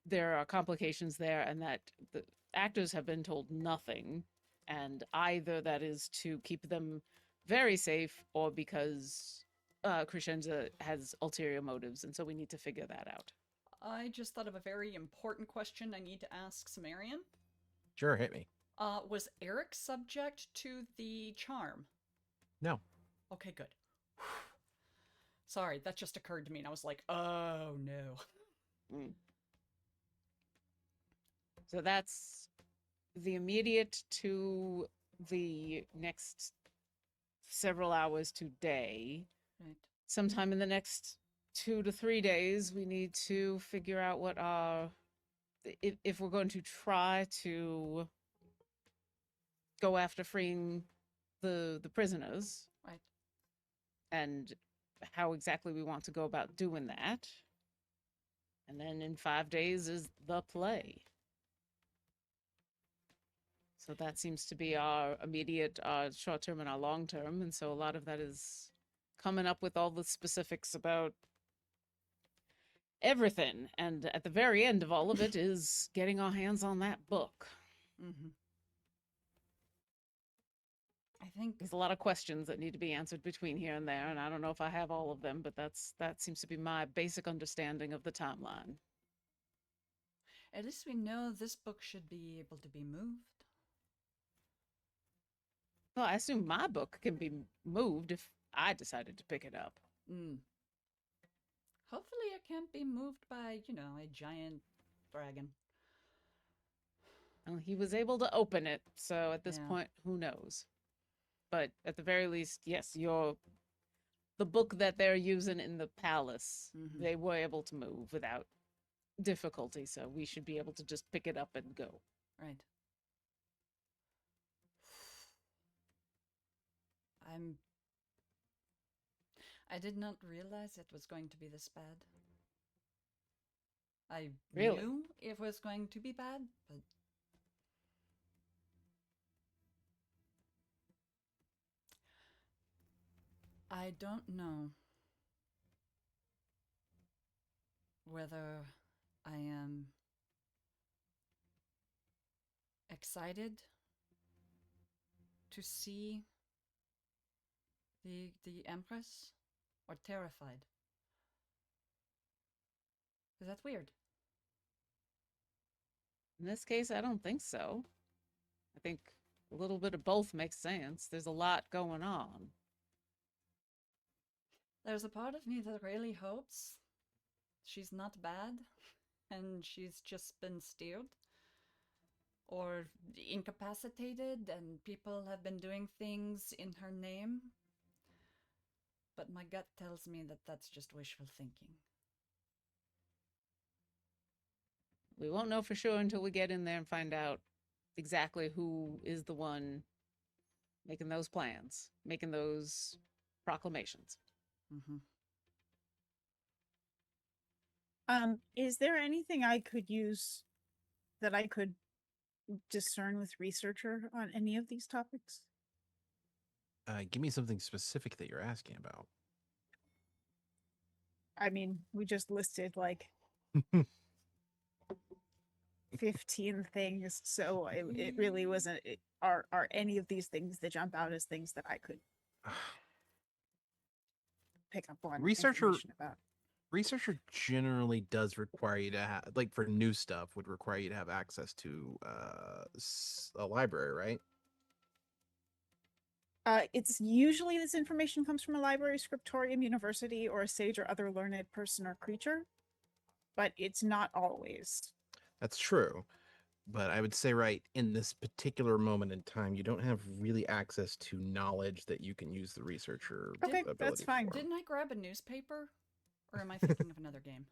there are complications there and that the actors have been told nothing, and either that is to keep them very safe or because Crescenza has ulterior motives, and so we need to figure that out. I just thought of a very important question I need to ask Sumerian. Sure, hit me. Was Eric subject to the charm? No. Okay, good. Sorry, that just occurred to me, and I was like, oh no. Mm. So that's the immediate to the next several hours today. Right. Sometime in the next 2 to 3 days, we need to figure out what our if we're going to try to go after freeing the prisoners, Right. and how exactly we want to go about doing that. And then in 5 days is the play. So that seems to be our immediate, short term and our long term. And so a lot of that is coming up with all the specifics about everything. And at the very end of all of it is getting our hands on that book. Mm-hmm. I think There's a lot of questions that need to be answered between here and there, and I don't know if I have all of them, but that seems to be my basic understanding of the timeline. at least we know this book should be able to be moved. Well, I assume my book can be moved if I decided to pick it up. Mm. Hopefully it can't be moved by, a giant dragon. Well, he was able to open it, so at this Yeah. point, who knows? But at the very least, yes, the book that they're using in the palace, Mhm. they were able to move without difficulty, so we should be able to just pick it up and go. Right. I did not realize it was going to be this bad. I Really? knew it was going to be bad, but I don't know whether I am excited to see the Empress or terrified. Because that's weird. In this case, I don't think so. I think a little bit of both makes sense. There's a lot going on. There's a part of me that really hopes she's not bad and she's just been steered or incapacitated and people have been doing things in her name. But my gut tells me that that's just wishful thinking. We won't know for sure until we get in there and find out exactly who is the one making those plans, making those proclamations. Mm-hmm. Is there anything I could use that I could discern with researcher on any of these topics? Give me something specific that you're asking about. I mean, we just listed like 15 things, so it really wasn't. Are any of these things that jump out as things that I could pick up on information about? Researcher generally does require you to have, like for new stuff, would require you to have access to a library, right? It's usually this information comes from a library, scriptorium, university, or a sage or other learned person or creature, but it's not always. That's true. But I would say, right, in this particular moment in time, you don't have really access to knowledge that you can use the researcher Okay, that's ability fine. for. Didn't I grab a newspaper? Or am I thinking of another game?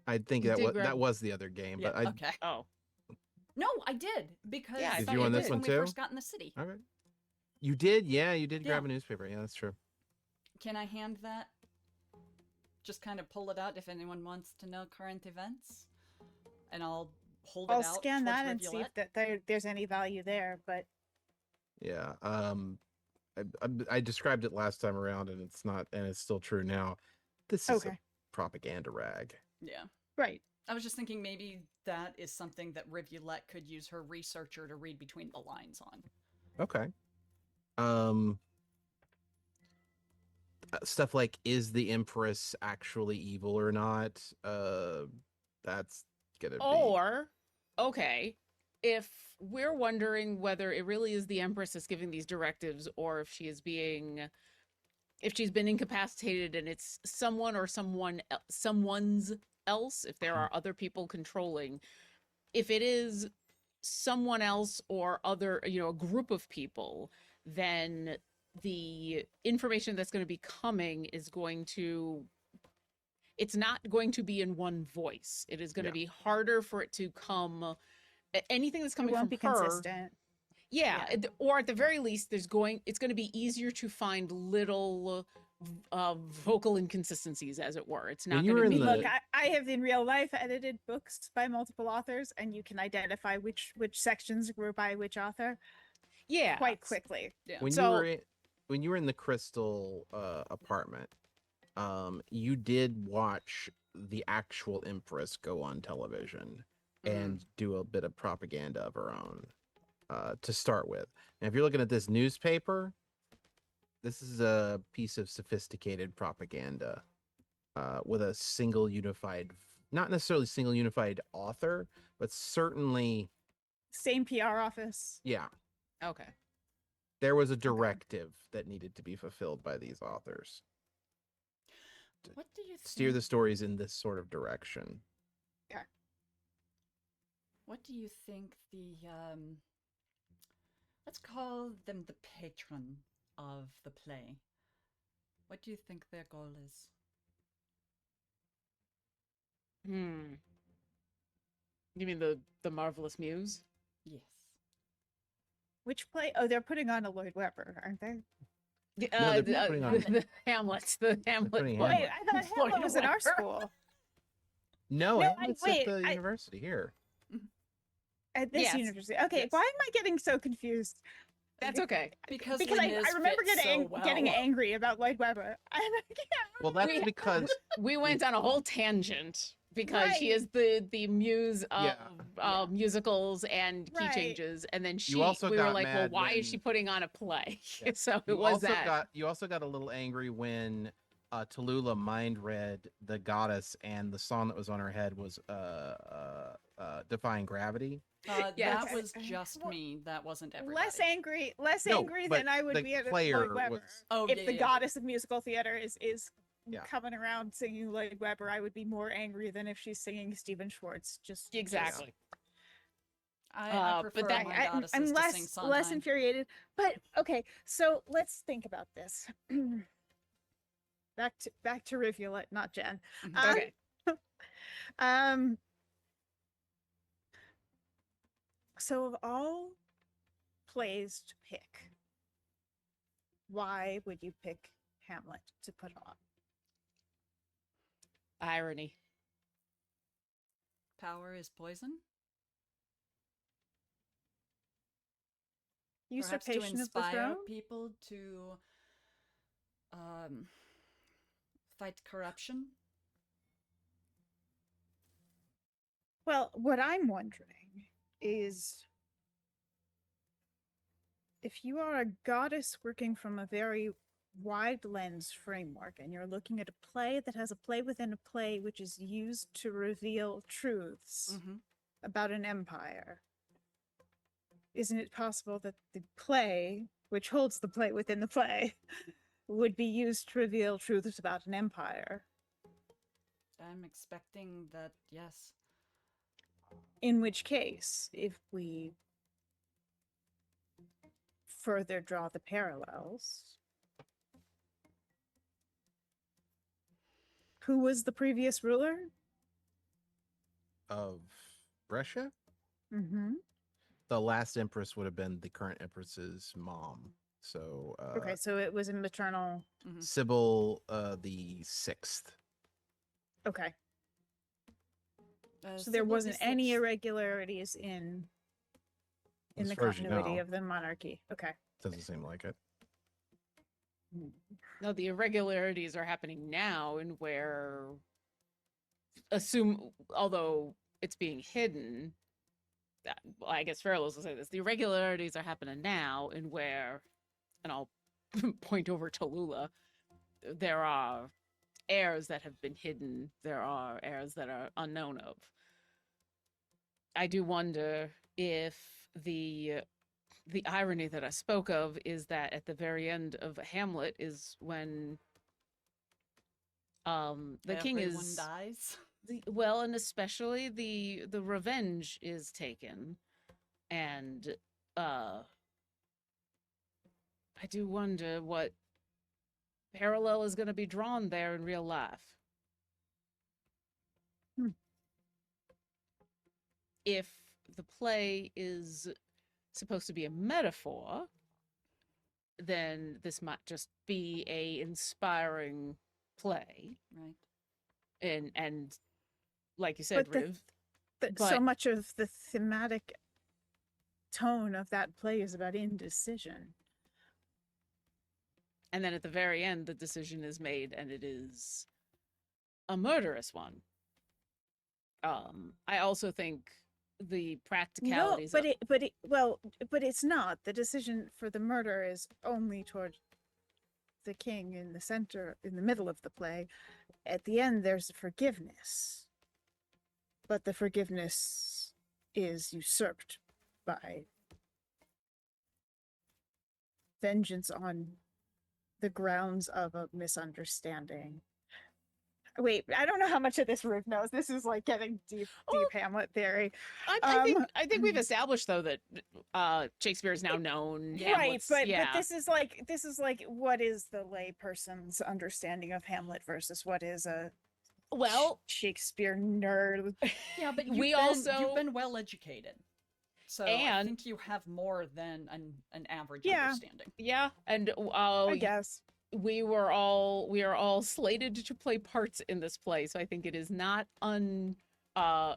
I think You that did was grab- that was the other game, Yeah, but I okay. Oh, No, I did, because Yeah, I Did thought you you on this did. one when we too? first got in the city. Okay. You did, yeah, you did grab Yeah. a newspaper. Yeah, that's true. Can I hand that? Just kind of pull it out if anyone wants to know current events? And I'll hold I'll it out scan towards that and see Rivulet. if there's any value there, but Yeah. I described it last time around, and it's not, and it's still true now. This is a okay. propaganda rag. Yeah. Right. I was just thinking maybe that is something that Rivulet could use her researcher to read between the lines on. Okay. Stuff like, is the Empress actually evil or not? That's gonna be. or okay, if we're wondering whether it really is the Empress that's giving these directives, or if she's been incapacitated and it's someone or someone's else, if there are other people controlling, if it is someone else or other, a group of people, then the information that's going to be coming is going to it's not going to be in one voice. It is going to Yeah. be harder for it to come. Anything that's It coming won't from be her, consistent. yeah, Yeah. or at the very least, it's going to be easier to find little vocal inconsistencies, as it were. It's When not you going were to in be. the- Look, I have in real life edited books by multiple authors, and you can identify which sections were by which author Yeah, quite quickly. Yeah. when So- you were in, when you were in the Crystal apartment, you did watch the actual Empress go on television and do a bit of propaganda of her own to start with. Now, if you're looking at this newspaper, this is a piece of sophisticated propaganda with a single unified, not necessarily single unified author, but certainly, Same PR office. yeah, Okay. there was a directive that needed to be fulfilled by these authors. What do you steer think? the stories in this sort of direction. What do you think the let's call them the patron of the play? What do you think their goal is? Hmm. You mean the Marvelous Muse? Yes. Which play? Oh, they're putting on a Lloyd Webber, aren't they? No, they're putting on- the Hamlet, the Hamlet putting play. Hamlet. Wait, I thought Lloyd Hamlet was in our Webber. school. No, No, Hamlet's wait, at the university here. At this Yes. university. Okay, Yes. why am I getting so confused? That's okay. Because I Liz remember fits getting so well. getting angry about Lloyd Webber. And I can't Well, that's We- because We went on a whole tangent because he Right. is the muse of Yeah. musicals and key Right. changes, and then You also we were got like, well, mad why is she when- putting on a play? Yeah. So it you was also that. you also got a little angry when Tallulah mind read the goddess, and the song that was on her head was Defying Gravity. Yes. That was Okay. just Well, me. That wasn't everybody. less No, angry but than I would the be at player Lloyd Webber. was- Oh, If yeah, the yeah. goddess of musical theater is Yeah. coming around singing Lloyd Webber, I would be more angry than if she's singing Stephen Schwartz. Just Exactly. I but prefer that- my I, goddesses I'm to less sing less Sondheim. infuriated. But okay, so let's think about this. back to Rivulet, not Jen. Mhm. Okay. Um. So of all plays to pick, why would you pick Hamlet to put on? Irony. Power is poison. Perhaps to Usurpation of the inspire throne? people to fight corruption. Well, what I'm wondering is if you are a goddess working from a very wide lens framework and you're looking at a play that has a play within a play which is used to reveal truths Mm-hmm. about an empire, isn't it possible that the play, which holds the play within the play, would be used to reveal truths about an empire? I'm expecting that, yes. In which case, if we further draw the parallels, who was the previous ruler? Of Brescia? Mm-hmm. The last empress would have been the current empress's mom. So Okay, so it was a maternal. Sybil the sixth. Okay, so there Sybil wasn't any VI. irregularities in As the far as you continuity know. of the monarchy. Okay. Doesn't seem like it. No, the irregularities are happening now, and where although it's being hidden, well, I guess Farrells will say this, the irregularities are happening now, and where, and I'll point over to Lula, there are heirs that have been hidden, there are heirs that are unknown of. I do wonder if the irony that I spoke of is that at the very end of Hamlet is when the king Everyone is dies. well, and especially the revenge is taken, and I do wonder what parallel is going to be drawn there in real life. If the play is supposed to be a metaphor, then this might just be a inspiring play, Right. and like you said, But Riv, so but- much of the thematic tone of that play is about indecision. and then at the very end, the decision is made, and it is a murderous one. I also think the No, practicalities. but it's not. The decision for the murder is only toward the king in the center, in the middle of the play. At the end, there's forgiveness, but the forgiveness is usurped by vengeance on the grounds of a misunderstanding Wait, I don't know how much of this Riv knows. This is like getting deep Oh, Hamlet theory. I think we've established though that Shakespeare is now known. Yeah. Right, Hamlet's, but yeah. this is like what is the layperson's understanding of Hamlet versus what is a Well, Shakespeare nerd? Yeah, but We you've been well educated. So I And- think you have more than an average Yeah. understanding. yeah, and I guess. we are all slated to play parts in this play, so I think it is not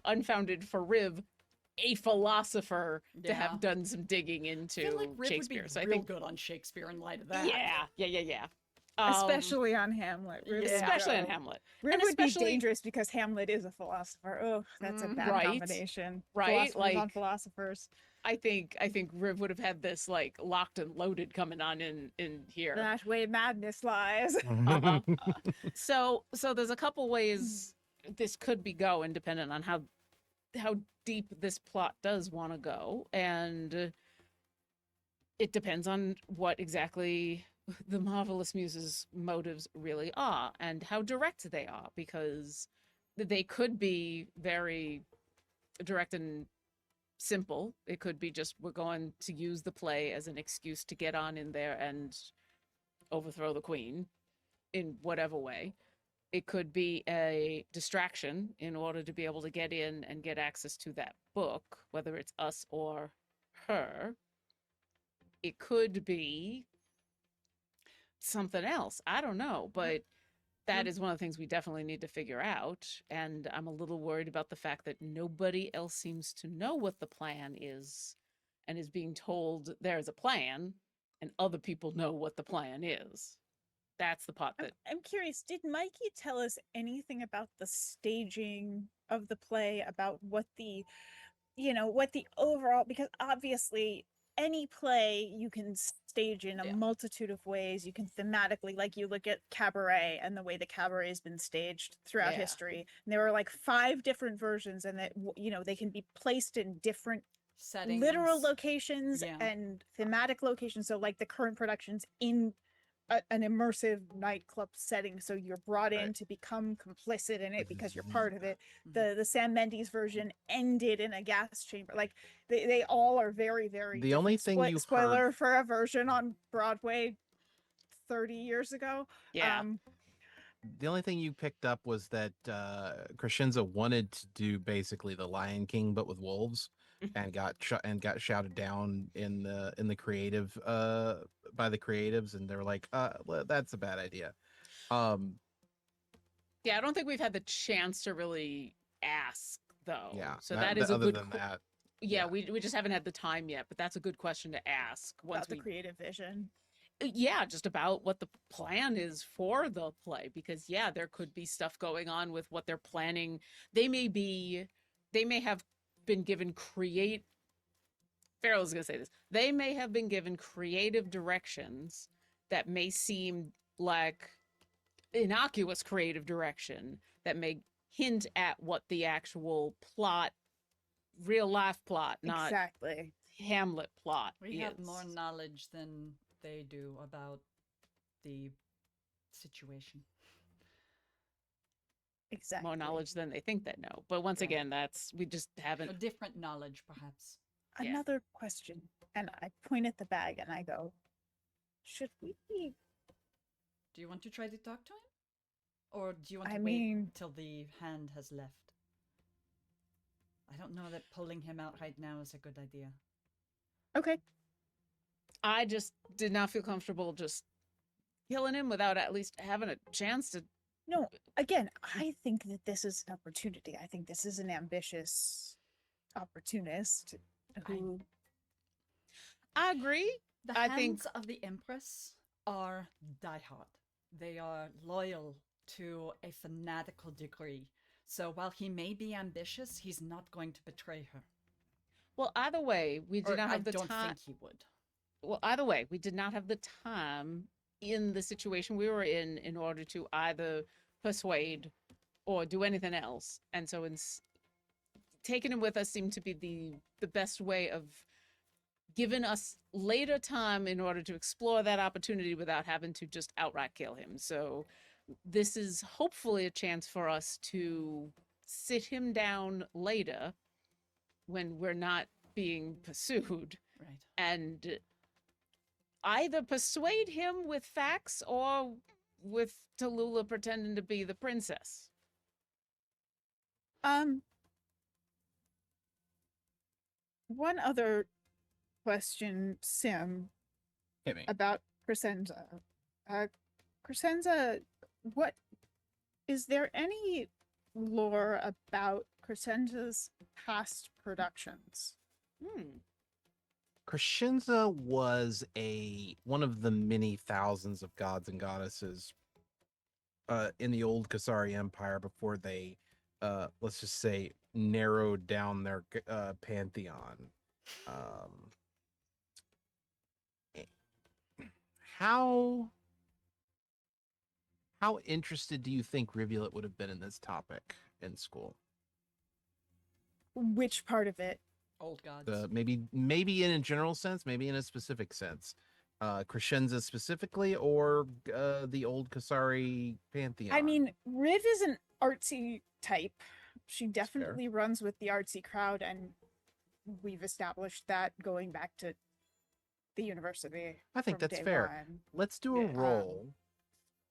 unfounded for Riv, a philosopher, to Yeah. have done some digging I into feel like Riv Shakespeare. would be So I real think, good on Shakespeare in light of that. yeah. Especially on Hamlet. Riv would especially in go- Hamlet. Riv and would be especially- dangerous because Hamlet is a philosopher. Oh, that's a bad Right, combination. right, Philosophers on like- philosophers. I think Riv would have had this like locked and loaded coming on in here. That way madness lies. Uh-huh. So there's a couple ways this could be going, depending on how deep this plot does want to go, and it depends on what exactly the Marvelous Muse's motives really are and how direct they are, because they could be very direct and simple. It could be just, we're going to use the play as an excuse to get on in there and overthrow the queen in whatever way. It could be a distraction in order to be able to get in and get access to that book, whether it's us or her. It could be something else. I don't know, but that is one of the things we definitely need to figure out. And I'm a little worried about the fact that nobody else seems to know what the plan is and is being told there's a plan, and other people know what the plan is. That's the part that I'm curious, did Mikey tell us anything about the staging of the play, about what the overall, because obviously any play you can stage in a Yeah. multitude of ways. You can thematically, like you look at Cabaret and the way the Cabaret has been staged throughout Yeah. history. And there were like 5 different versions, and that they can be placed in different Settings. literal locations Yeah. and thematic locations. So like the current productions in an immersive nightclub setting, so you're brought in Right. to become complicit in it because you're part of it. Mhm. The Sam Mendes version ended in a gas chamber. Like they all are very, very The only different. thing you spoiler heard- for a version on Broadway 30 years ago. yeah. The only thing you picked up was that Crescenza wanted to do basically the Lion King but with wolves, and got shouted down in the creative by the creatives, and they were like, well, that's a bad idea. Yeah, I don't think we've had the chance to really ask though. Yeah. So that is a other good than that. yeah, yeah. we just haven't had the time yet, but that's a good question to ask once About the we creative vision. yeah, just about what the plan is for the play, because yeah, there could be stuff going on with what they're planning. They may have been given Farrell's gonna say this. They may have been given creative directions that may seem like innocuous creative direction that may hint at what the actual plot, real life plot, not Exactly. Hamlet plot We have is. more knowledge than they do about the situation. Exactly. More knowledge than they think they know. But once Yeah. again, we just A haven't. different knowledge, perhaps. Yeah. Another question, and I point at the bag and I go, should we be Do you want to try to talk to him? Or do you want to I wait mean- till the hand has left? I don't know that pulling him out right now is a good idea. okay? I just did not feel comfortable just killing him without at least having a chance to. No, again, I think that this is an opportunity. I think this is an ambitious opportunist who I agree. The I hands think- of the Empress are diehard. They are loyal to a fanatical degree. So while he may be ambitious, he's not going to betray her. Well, either way, we did Or not I have the don't time. think he would. Well, either way, we did not have the time in the situation we were in order to either persuade or do anything else. And so taking him with us seemed to be the best way of giving us later time in order to explore that opportunity without having to just outright kill him. So this is hopefully a chance for us to sit him down later when we're not being pursued Right. and either persuade him with facts or with Tallulah pretending to be the princess. One other question, Sim, Hit me. about Crescenza. Crescenza, what is there any lore about Crescenza's past productions? Crescenza was one of the many thousands of gods and goddesses in the old Kasari Empire before they, let's just say, narrowed down their pantheon. Eh, how how interested do you think Rivulet would have been in this topic in school? Which part of it? Old gods. Maybe in a general sense, maybe in a specific sense. Crescenza specifically, or the old Kasari pantheon? I mean, Riv is an artsy type. She That's fair. definitely runs with the artsy crowd, and we've established that going back to the university. I think from that's day fair. one. Let's do a Yeah. roll,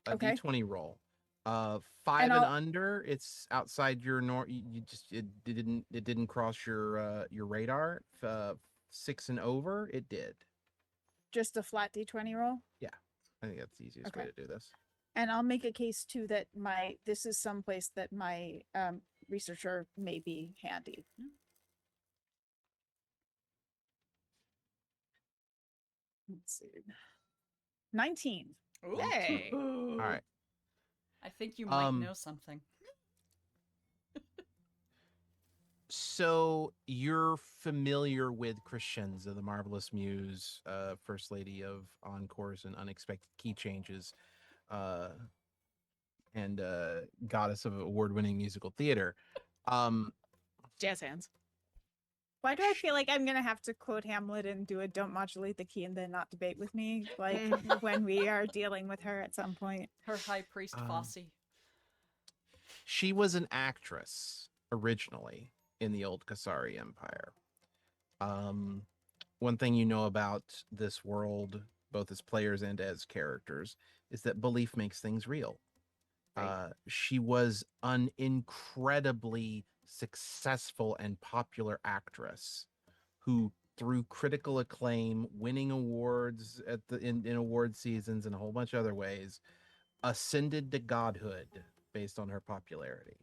a Okay. d20 roll. 5 And and I'll- under, it's outside your you just it didn't cross your radar. 6 and over, it did. Just a flat d20 roll. I think that's the easiest way Okay. to do this. And I'll make a case too that this is someplace that my researcher may be handy. Let's see. 19. Ooh. Hey. All right. I think you might Um, know something. So you're familiar with Crescenza, the marvelous muse, first lady of encores and unexpected key changes, and goddess of award-winning musical theater. Jazz hands. Why do I feel like I'm gonna have to quote Hamlet and do a "Don't modulate the key and then not debate with me" like when we are dealing with her at some point? Her high priest Fosse. She was an actress originally in the old Kasari Empire. One thing you know about this world, both as players and as characters, is that belief makes things real. Right. She was an incredibly successful and popular actress who, through critical acclaim, winning awards in award seasons and a whole bunch of other ways, ascended to godhood based on her popularity.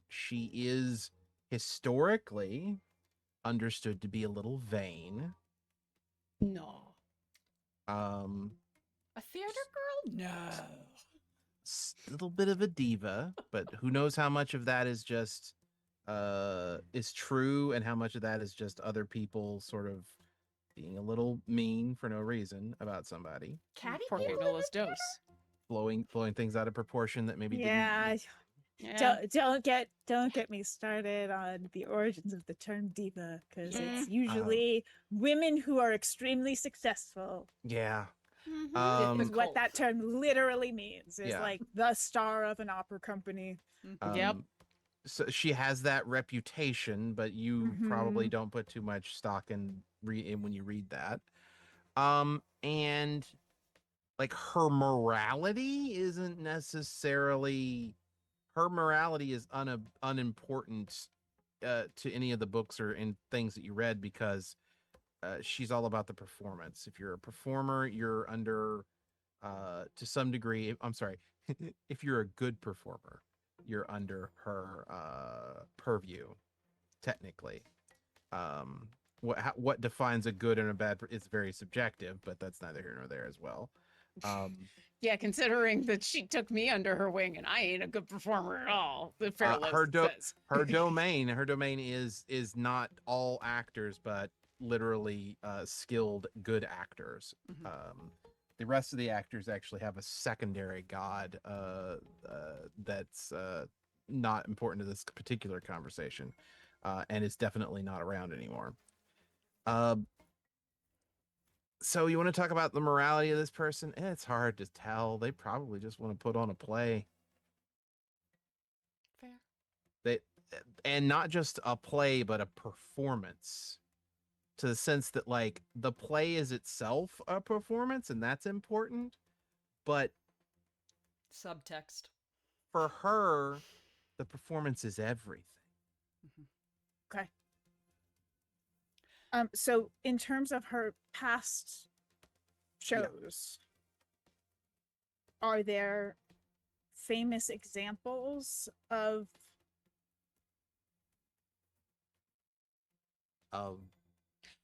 She is historically understood to be a little vain. No. A theater girl? No. A little bit of a diva, but who knows how much of that is just is true and how much of that is just other people sort of being a little mean for no reason about somebody, Catty Porque people? no los dos. blowing things out of proportion that maybe Yeah, didn't. Yeah. don't get me started on the origins of the term diva, because it's Um, usually women who are extremely successful. Yeah. Mhm. Is what Cult. that term literally means. Is Yeah. like the star of an opera company. Yep. So she has that reputation, but you probably Mhm. don't put too much stock in when you read that. And like her morality isn't necessarily her morality is unimportant to any of the books or in things that you read, because she's all about the performance. If you're a performer, you're under to some degree. I'm sorry, if you're a good performer, you're under her purview. Technically, what defines a good and a bad? It's very subjective, but that's neither here nor there as well. Yeah, considering that she took me under her wing and I ain't a good performer at all. The fair says. Her domain is not all actors, but literally skilled good actors. The rest of the actors actually have a secondary god that's not important to this particular conversation, and is definitely not around anymore. So you want to talk about the morality of this person? It's hard to tell. They probably just want to put on a play. Fair. They and not just a play, but a performance. To the sense that like the play is itself a performance, and that's important. But Subtext. for her, the performance is everything. Mhm. Okay. So in terms of her past shows, are there famous examples of Of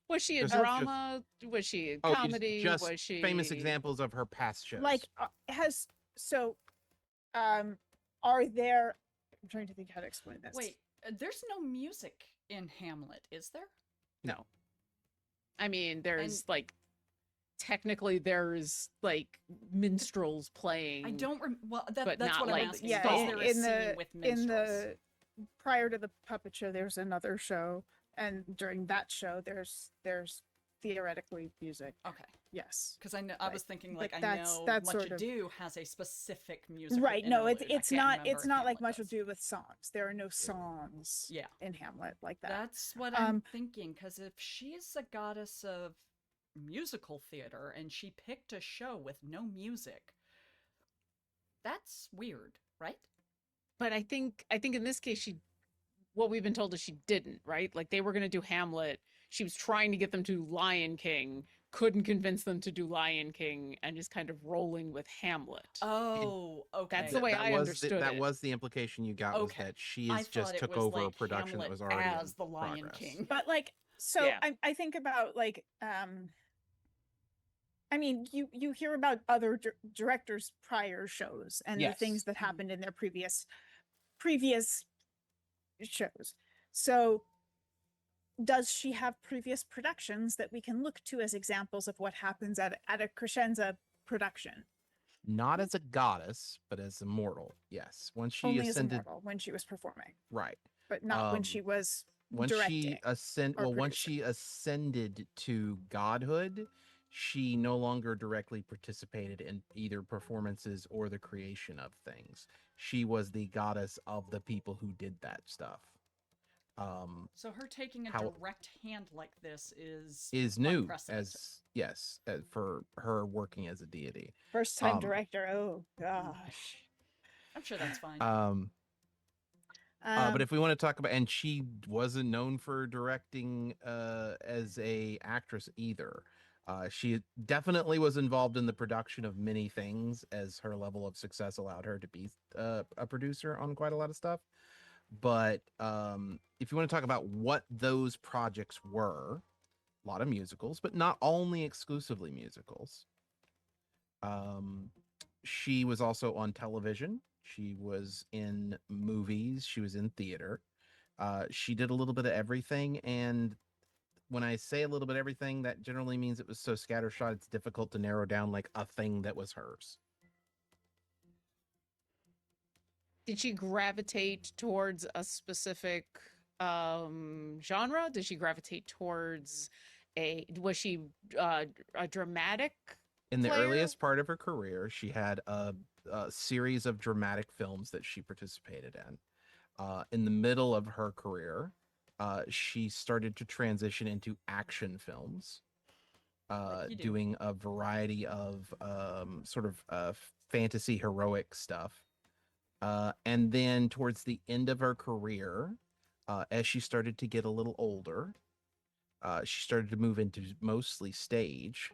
Was she a Just- drama? Was she a comedy? just Was she famous examples of her past shows. like has so are there I'm trying to think how to explain this. Wait, there's no music in Hamlet, is there? No. I mean, there's like technically there's like minstrels playing. I don't. Well, But that's not what like I'm asking. yeah, Is there a in scene the with in minstrels? the prior to the puppet show there's another show, and during that show there's theoretically music. Okay, Yes. because I know I was thinking like But I that's- know that's Much sort of- Ado has a specific musical Right. No, interlude. I it's can't not remember it's if not like Hamlet much does. ado with songs. There are no songs Yeah. in Hamlet like that. That's what I'm Um, thinking. Because if she's a goddess of musical theater and she picked a show with no music, that's weird, right? But I think in this case she what we've been told is she didn't, right? Like they were going to do Hamlet. She was trying to get them to Lion King, couldn't convince them to do Lion King, and just kind of rolling with Hamlet. Oh, okay. That's the way I understood that it. was the implication you got, was Okay. that she I is thought just it took was over a like production that Hamlet was already as in the Lion progress. King. but like so Yeah. I think about like I mean you hear about other directors prior shows and the things Yes. that happened in their previous shows. So does she have previous productions that we can look to as examples of what happens at a crescenza production? Not as a goddess, but as a mortal. Yes. Once she Only as ascended, immortal when she was performing, right. but not when Um, she was Once directing. once producing. she ascended to godhood, she no longer directly participated in either performances or the creation of things. She was the goddess of the people who did that stuff. So her taking a How- direct hand like this is New unprecedented. for her working as a deity. First time um, director. Oh gosh. I'm sure that's fine. But if we want to talk about, and she wasn't known for directing as a actress either. She definitely was involved in the production of many things, as her level of success allowed her to be a producer on quite a lot of stuff. But if you want to talk about what those projects were, a lot of musicals, but not only exclusively musicals. She was also on television. She was in movies. She was in theater. She did a little bit of everything. And when I say a little bit of everything, that generally means it was so scattershot, it's difficult to narrow down like a thing that was hers. Did she gravitate towards a specific genre? Did she gravitate towards was she a dramatic In the player? earliest part of her career, she had a series of dramatic films that she participated in. In the middle of her career, she started to transition into action films, Like you do. doing a variety of sort of fantasy heroic stuff. And then towards the end of her career, as she started to get a little older, she started to move into mostly stage,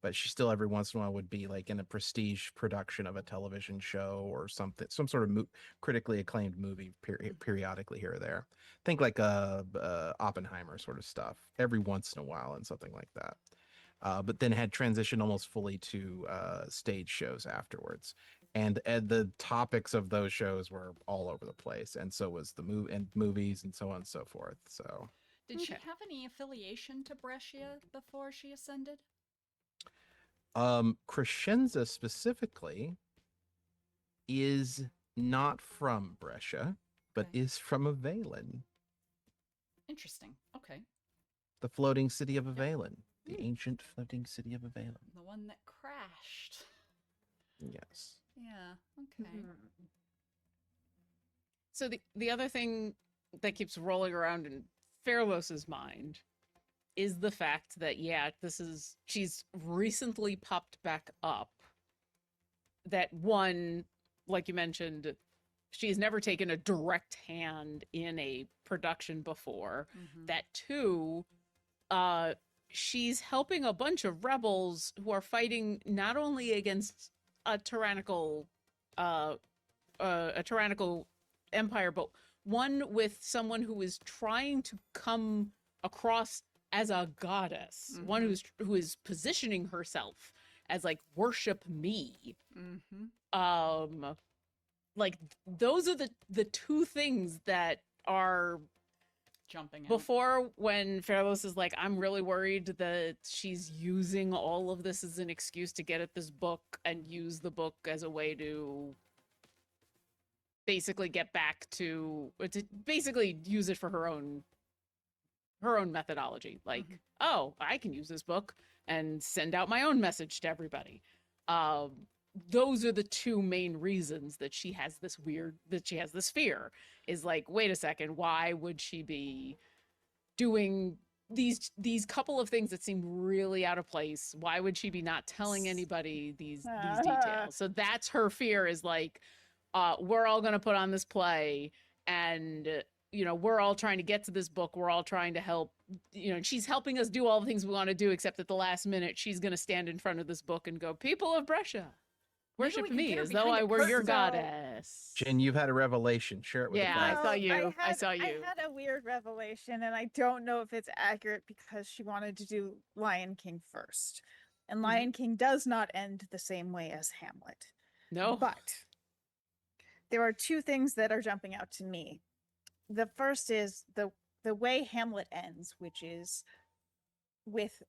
but she still every once in a while would be like in a prestige production of a television show or something, some sort of critically acclaimed movie periodically here or there. Think like Oppenheimer sort of stuff every once in a while and something like that. But then had transitioned almost fully to stage shows afterwards. And the topics of those shows were all over the place, and so was the movies and so on and so forth. So, Did she Okay. have any affiliation to Brescia before she ascended? Crescenza specifically is not from Brescia, but Okay. is from Avalon, Interesting. Okay. the floating city of Avalon. The ancient floating city of Avela. The one that crashed. Yes. Yeah, okay. So the other thing that keeps rolling around in Fairlos's mind is the fact that she's recently popped back up. That one, like you mentioned, she's never taken a direct hand in a production before. Mhm. That two, she's helping a bunch of rebels who are fighting not only against a tyrannical empire, but one with someone who is trying to come across as a goddess, one who is positioning herself as like worship me. Like those are the two things that are jumping out. before, when Fairlos is like, I'm really worried that she's using all of this as an excuse to get at this book and use the book as a way to basically get back to basically use it for her own methodology. Like, oh, I can use this book and send out my own message to everybody. Those are the two main reasons that she has this fear, is like, wait a second, why would she be doing these couple of things that seem really out of place? Why would she be not telling anybody these details? So that's her fear, is like, we're all going to put on this play, and we're all trying to get to this book, we're all trying to help, she's helping us do all the things we want to do, except at the last minute she's going to stand in front of this book and go, people of Brescia, worship me as though I were your goddess. Jen, you've had a revelation. Share it with the I crowd. saw you. I had, saw you. I had a weird revelation, and I don't know if it's accurate, because she wanted to do Lion King first. And Lion King does not end the same way as Hamlet. No. But there are two things that are jumping out to me. The first is the way Hamlet ends, which is with,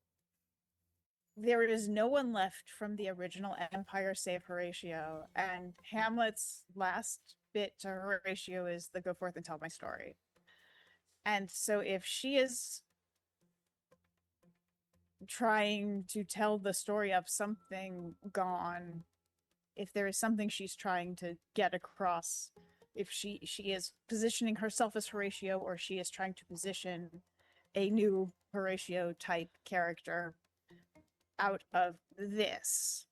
there is no one left from the original empire save Horatio, and Hamlet's last bit to Horatio is the go forth and tell my story. And so if she is trying to tell the story of something gone, if there is something she's trying to get across, if she is positioning herself as Horatio, or she is trying to position a new Horatio type character out of this,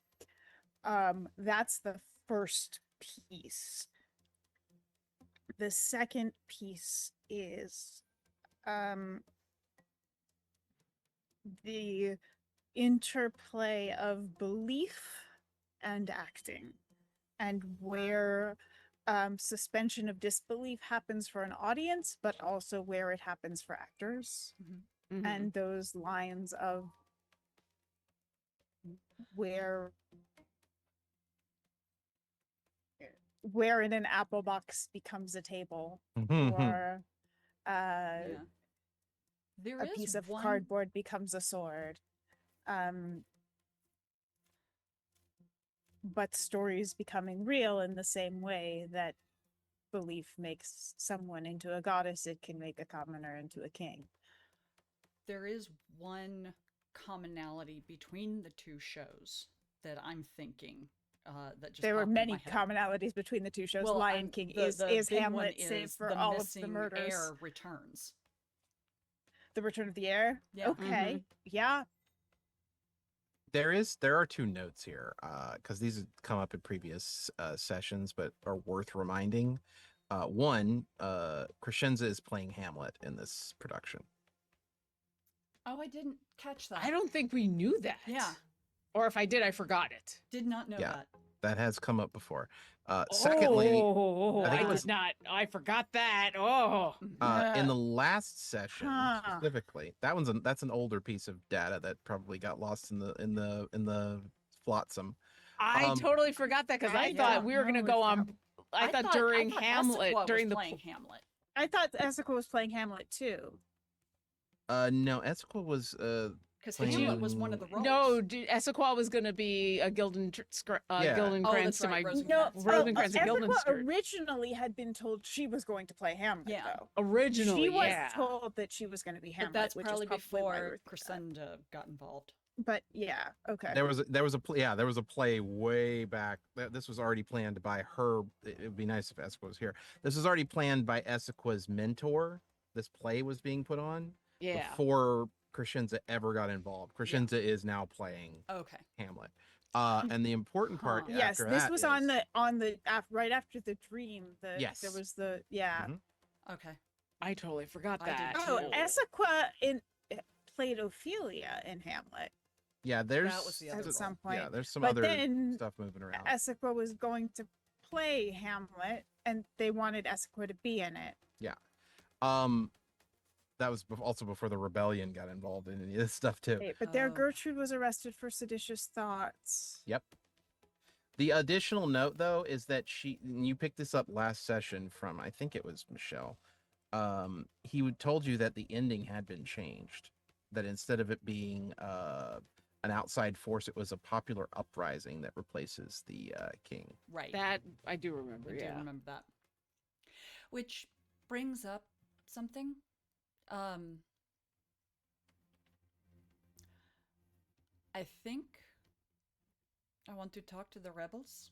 that's the first piece. The second piece is the interplay of belief and acting, and where suspension of disbelief happens for an audience, but also where it happens for actors. And those lines of where in an apple box becomes a table, or There a is piece of one... cardboard becomes a sword. But stories becoming real in the same way that belief makes someone into a goddess, it can make a commoner into a king. There is one commonality between the two shows that I'm thinking. That just there were popped in many my head. commonalities between the two shows. Well, Lion King the is big one Hamlet, is save for the all of the missing murders. heir returns. The Return of the Heir? Yeah. Okay. Yeah. There are two notes here, because these have come up in previous sessions, but are worth reminding. One, Crescenza is playing Hamlet in this production. Oh, I didn't catch that. I don't think we knew that. Yeah. Or if I did, I forgot it. Did not know that. That has come up before. Secondly, I forgot that. Oh. In the last session specifically, that's an older piece of data that probably got lost in the flotsam. I totally forgot that, because I thought we were going to go on. I thought during Hamlet, during the playing Hamlet. I thought Essica was playing Hamlet too. No, Esquill was Because Playing- Hamlet was one of the roles. No, Essequa was going to be a Yeah. Gildenkrantz to right, my Rosencrantz. Rosencrantz to Epica Guildenstern. originally had been told she was going to play Hamlet, Yeah. though. Originally, She was yeah. told that she was going to be Hamlet, But that's which probably is probably why before Ruth did that. Crescenda got involved. But yeah, okay. There was a play way back. This was already planned by her. It would be nice if Essequa was here. This was already planned by Essequa's mentor. This play was being put on Yeah. before Crescenza ever got involved. Crescenza is now playing Okay. Hamlet. And the important part Huh. Yes, after this that was is, on the right after the dream. Yes. There was the Mhm. Okay. I totally forgot I did that. too. Oh, Cool. Essequa played Ophelia in Hamlet. yeah, there's That was the other At role. some yeah, point. there's some But other then stuff moving around. Essequa was going to play Hamlet, and they wanted Essequa to be in it. That was also before the rebellion got involved in any of this stuff too. But there, Oh. Gertrude was arrested for seditious thoughts. Yep. The additional note, though, is that you picked this up last session from, I think it was Michelle. He told you that the ending had been changed. That instead of it being an outside force, it was a popular uprising that replaces the king. Right. That I do remember. I do Yeah. remember that. Which brings up something. I think I want to talk to the rebels.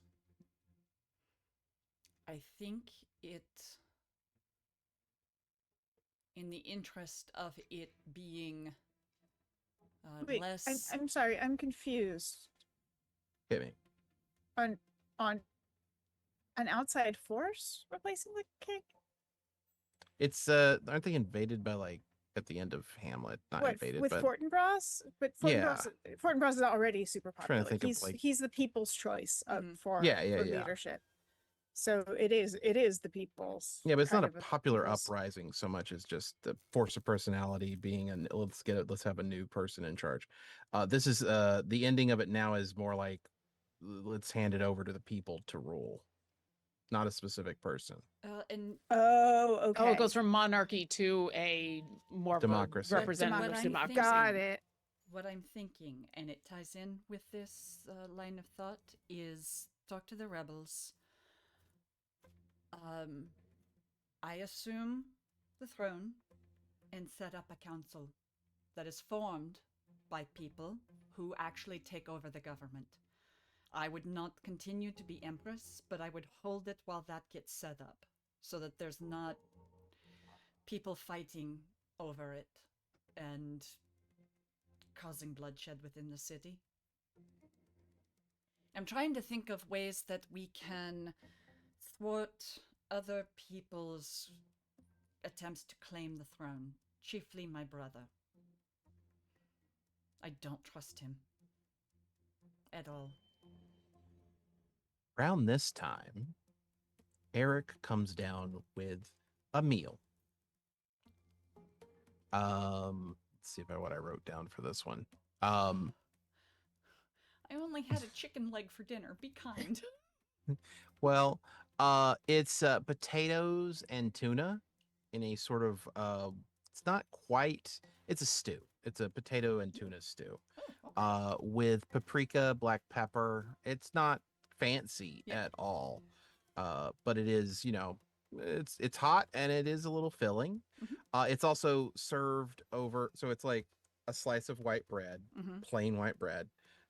I think it, in the interest of it being Wait, less. I'm sorry, I'm confused. Hit me. On an outside force replacing the king? It's aren't they invaded by like at the end of Hamlet? Not What, invaded, with but Fortinbras? But Fortinbras is already super Trying to popular. think of, like- He's the people's choice Mhm. for Yeah. leadership. So it is the people's. Yeah, but it's not a kind of popular people's- uprising so much as just the force of personality being an let's have a new person in charge. This is the ending of it now is more like let's hand it over to the people to rule, not a specific person. And Oh, okay. Oh, it goes from monarchy to a more Democracy. of a representative What I'm democracy. Got it. what I'm thinking, and it ties in with this line of thought, is talk to the rebels. I assume the throne and set up a council that is formed by people who actually take over the government. I would not continue to be empress, but I would hold it while that gets set up, so that there's not people fighting over it and causing bloodshed within the city. I'm trying to think of ways that we can thwart other people's attempts to claim the throne, chiefly my brother. I don't trust him at all. Around this time, Eric comes down with a meal. Let's see what I wrote down for this one. I only had a chicken leg for dinner. Be kind. Well, it's potatoes and tuna in a sort of it's not quite, it's a stew. It's a potato and tuna stew. With paprika, black pepper. It's not fancy Yeah. at all. But it is, it's hot and it is a little filling. It's also served over, so it's like a slice of white bread, Mhm. plain white bread,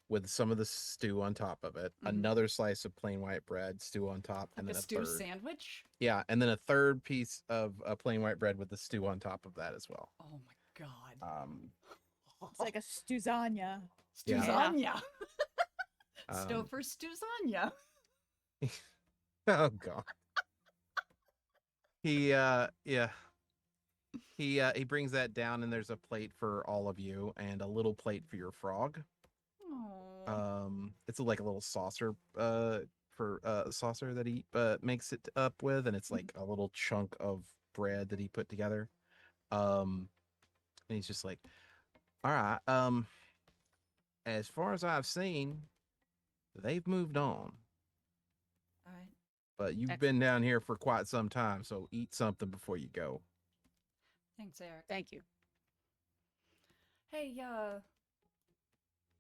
with some of the stew on top of it, Mhm. another slice of plain white bread, stew on top, and Like then a a stew third. sandwich? Yeah, and then a third piece of plain white bread with the stew on top of that as well. Oh my god. It's like a stuzania. Yeah. Stuzania. Um, Stouffer Stuzania. Oh god. He he brings that down, and there's a plate for all of you and a little plate for your frog. It's like a little saucer for saucer that he makes it up with, and it's like a little chunk of bread that he put together. And he's just like, all right, as far as I've seen, they've moved on. All right. But you've been down here for quite some time, so eat something before you go. Thanks, Eric. Thank you. Hey,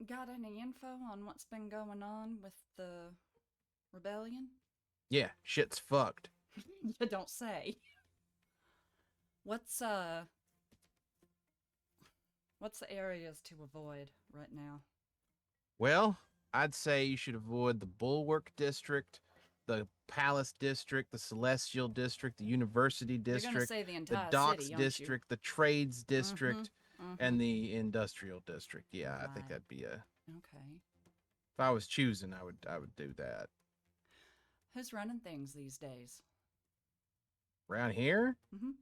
got any info on what's been going on with the rebellion? Yeah, shit's fucked. You don't say. What's the areas to avoid right now? Well, I'd say you should avoid the Bulwark District, the Palace District, the Celestial District, the University You're gonna District, say the the entire Docks city, aren't you? District, the Trades District, Mhm. and the Industrial District. Yeah, I think Right. that'd be a. Okay. If I was choosing, I would do that. Who's running things these days? Around here, Mhm.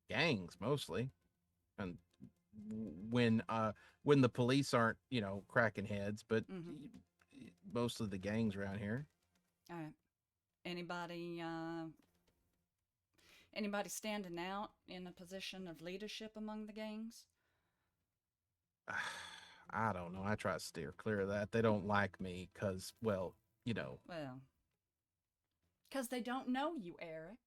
gangs mostly, and when the police aren't cracking heads, but Mhm. mostly the gangs around here. All right. Anybody standing out in a position of leadership among the gangs? I don't know. I try to steer clear of that. They don't like me because, well, Well, because they don't know you, Eric.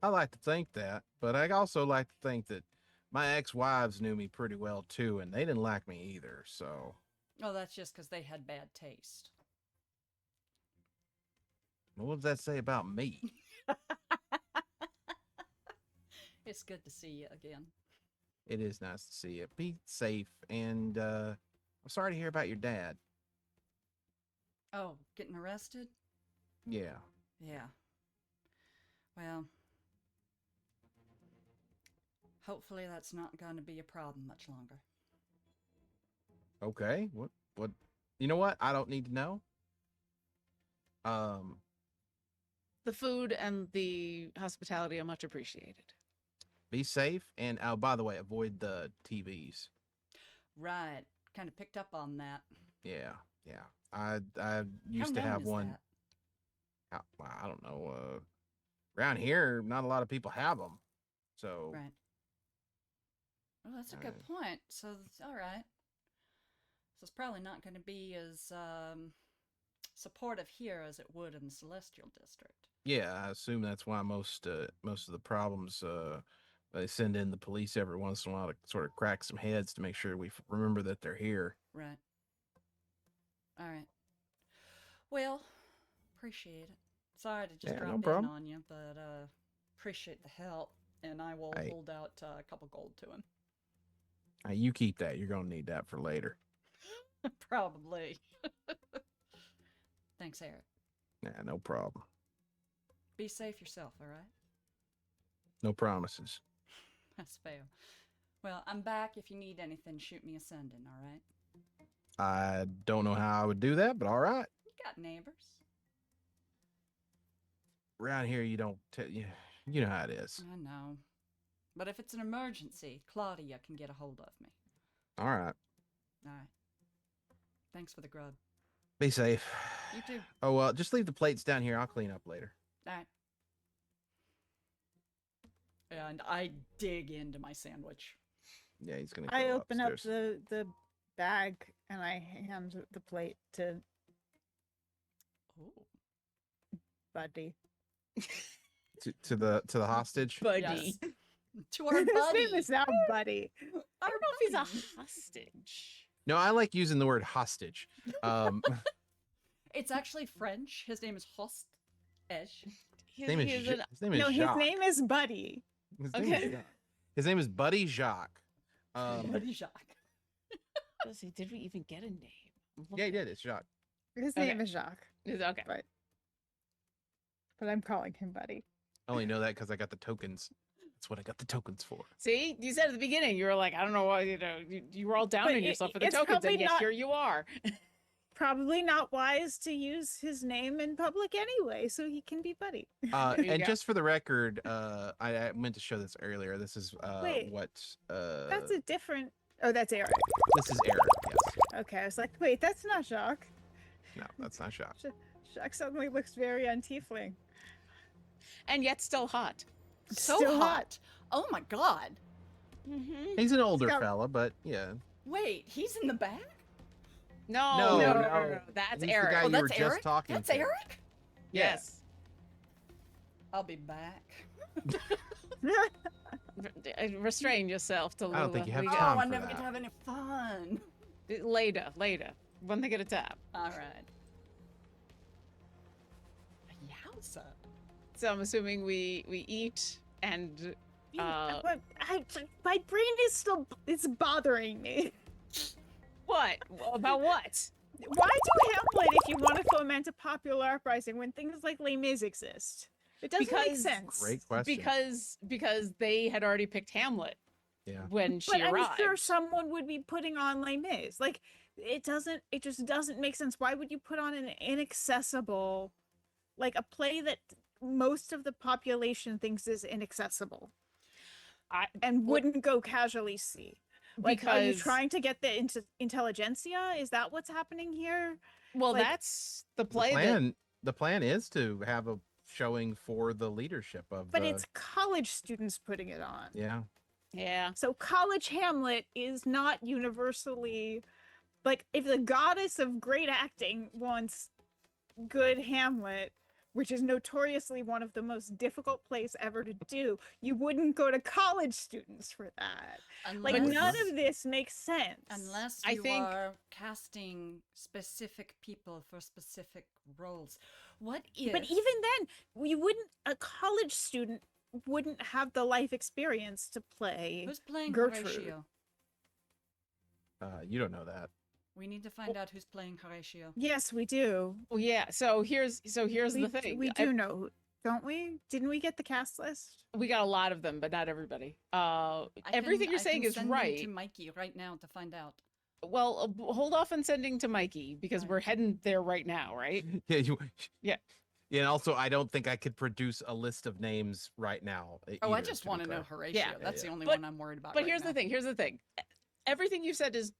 I like to think that, but I also like to think that my ex-wives knew me pretty well too, and they didn't like me either. So, Oh, that's just because they had bad taste. what does that say about me? It's good to see you again. It is nice to see you. Be safe, and I'm sorry to hear about your dad. Oh, getting arrested? Yeah. Yeah. Well, hopefully that's not going to be a problem much longer. Okay. What? You know what? I don't need to know. Um, The food and the hospitality are much appreciated. be safe, and oh, by the way, avoid the TVs. Right. Kind of picked up on that. Yeah, yeah. I used How to known have is one. that? I don't know. Around here, not a lot of people have them. So, Right. Well, that's a good point. So, all right. So it's probably not going to be as supportive here as it would in the Celestial District. yeah, I assume that's why most of the problems they send in the police every once in a while to sort of crack some heads to make sure we remember that they're here. Right. All right. Well, appreciate it. Sorry to just Yeah, drop no in problem. on you, but appreciate the help, and I will Hey. hold out a couple gold to him. You keep that. You're gonna need that for later. Probably. Thanks, Eric. Yeah, no problem. Be safe yourself, all right? No promises. That's fair. Well, I'm back. If you need anything, shoot me a sending, all right? I don't know how I would do that, but all right. You got neighbors. Around here, you don't. You know how it is. I know. But if it's an emergency, Claudia can get a hold of me. All right. All right. Thanks for the grub. Be safe. You too. Oh well, just leave the plates down here. I'll clean up later. All right. And I dig into my sandwich. Yeah, he's gonna. I go open up upstairs. the bag and I hand the plate to Oh. Buddy. to the hostage. Buddy. Yes. To our His buddy. name is now Buddy. I don't know if he's a hostage. No, I like using the word hostage. It's actually French. His name is Host Esh. His name is No, his Jacques. name is Buddy. His name is Okay. Jacques. His name is Buddy Jacques. Buddy Jacques. Let's see, did we even get a name? Yeah, he did. It's Jacques. His Okay. name is Jacques, Okay. but I'm calling him Buddy. I only know that because I got the tokens. That's what I got the tokens for. See, you said at the beginning, you were like, I don't know why, you were all down But on yourself for the it's tokens, probably and yet not- here you are. Probably not wise to use his name in public anyway, so he can be Buddy. There you And go. just for the record, I meant to show this earlier. This is Wait, what That's a different. Oh, that's Eric. this is Eric. Yes. Okay, I was like, wait, that's not Jacques. No, that's not Jacques. Jacques suddenly looks very untiefling. And yet still hot. So Still hot. Oh my god. Mm-hmm. He's an older got- fella, but yeah. Wait, he's in the back? No, No, no, no. that's He's the Eric. guy Oh, you that's were just Eric? talking That's to. Eric? Yes. I'll be back. Restrain yourself, Tallulah. I don't think you have We time got- Oh, I for never that. get to have any fun. Later. One thing at a time. All right. Yowza. So I'm assuming we eat and My brain is still it's bothering me. what? About what? Why do Hamlet if you want to foment a popular uprising when things like Les Mis exist? It doesn't make Because- sense. Great question. Because they had already picked Hamlet Yeah. when she But arrived. I'm sure someone would be putting on Les Mis. Like it just doesn't make sense. Why would you put on an inaccessible, like a play that most of the population thinks is inaccessible and wouldn't go casually see? Like, are you Because- trying to get the intelligentsia? Is that what's happening here? Well, like, that's the The play. the plan is to have a showing for the leadership of But the, it's college students putting it on. yeah. Yeah. So college Hamlet is not universally like if the goddess of great acting wants good Hamlet, which is notoriously one of the most difficult plays ever to do, you wouldn't go to college students for that. Like Unless, none of this makes sense. unless I you think- are casting specific people for specific roles. What if? But even then, a college student wouldn't have the life experience to play. who's playing Gertrude. Horatio? You don't know that. We need to find out who's playing Horatio. Yes, we do. Well, yeah. So here's the thing. We do know, don't we? Didn't we get the cast list? We got a lot of them, but not everybody. I Everything can- you're I saying can is send them right. to Mikey right now to find out. Well, hold off on sending to Mikey because Right. we're heading there right now, right? Yeah, you. Yeah. Yeah, and also I don't think I could produce a list of names right now. Oh, I either, just to be want to know clear. Horatio. Yeah. That's Yeah. the only But- one I'm worried about. But right here's now. the thing. Here's the thing. Everything you've said is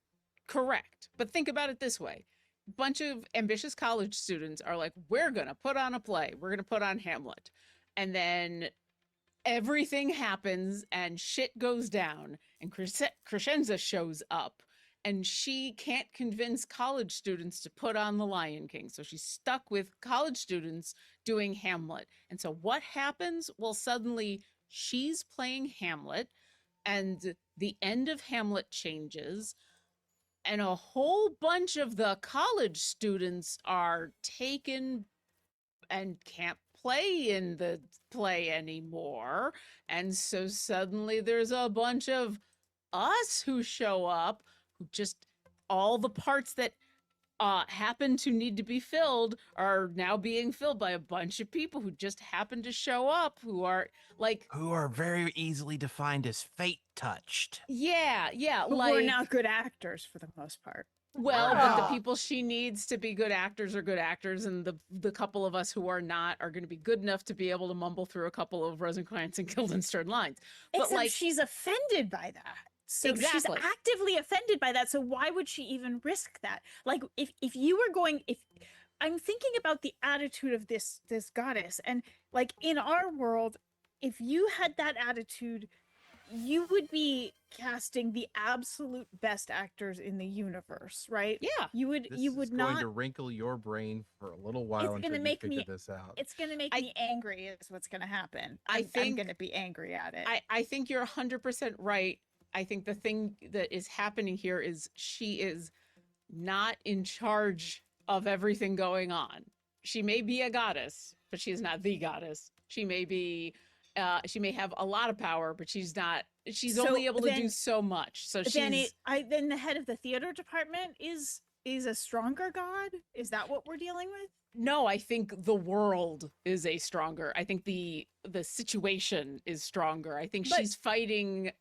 correct. But think about it this way. A bunch of ambitious college students are like, we're going to put on a play. We're going to put on Hamlet. And then everything happens and shit goes down and Crescenza shows up and she can't convince college students to put on The Lion King. So she's stuck with college students doing Hamlet. And so what happens? Well, suddenly she's playing Hamlet and the end of Hamlet changes and a whole bunch of the college students are taken and can't play in the play anymore. And so suddenly there's a bunch of us who show up who just all the parts that happen to need to be filled are now being filled by a bunch of people who just happen to show up who are like Who are very easily defined as fate touched. yeah But like we're not good actors for the most part. well but the Wow. people she needs to be good actors are good actors and the couple of us who are not are going to be good enough to be able to mumble through a couple of Rosencrantz and Guildenstern lines. But Except like she's offended by that. So Exactly. she's actively offended by that. So why would she even risk that? Like if you were going if I'm thinking about the attitude of this goddess and like in our world, if you had that attitude, you would be casting the absolute best actors in the universe, right? yeah You would This you is would going not to wrinkle your brain for a little while gonna until you make figure me- this out. it's gonna make I- me angry is what's gonna happen. I I'm think- gonna be angry at it. I think you're 100% right. I think the thing that is happening here is she is not in charge of everything going on. She may be a goddess, but she is not the goddess. She may be she may have a lot of power, but she's not she's So only able to do then- so much. So she's then the head of the theater department is a stronger god. Is that what we're dealing with? no, I think the world is a stronger. I think the situation is stronger. I think But- she's fighting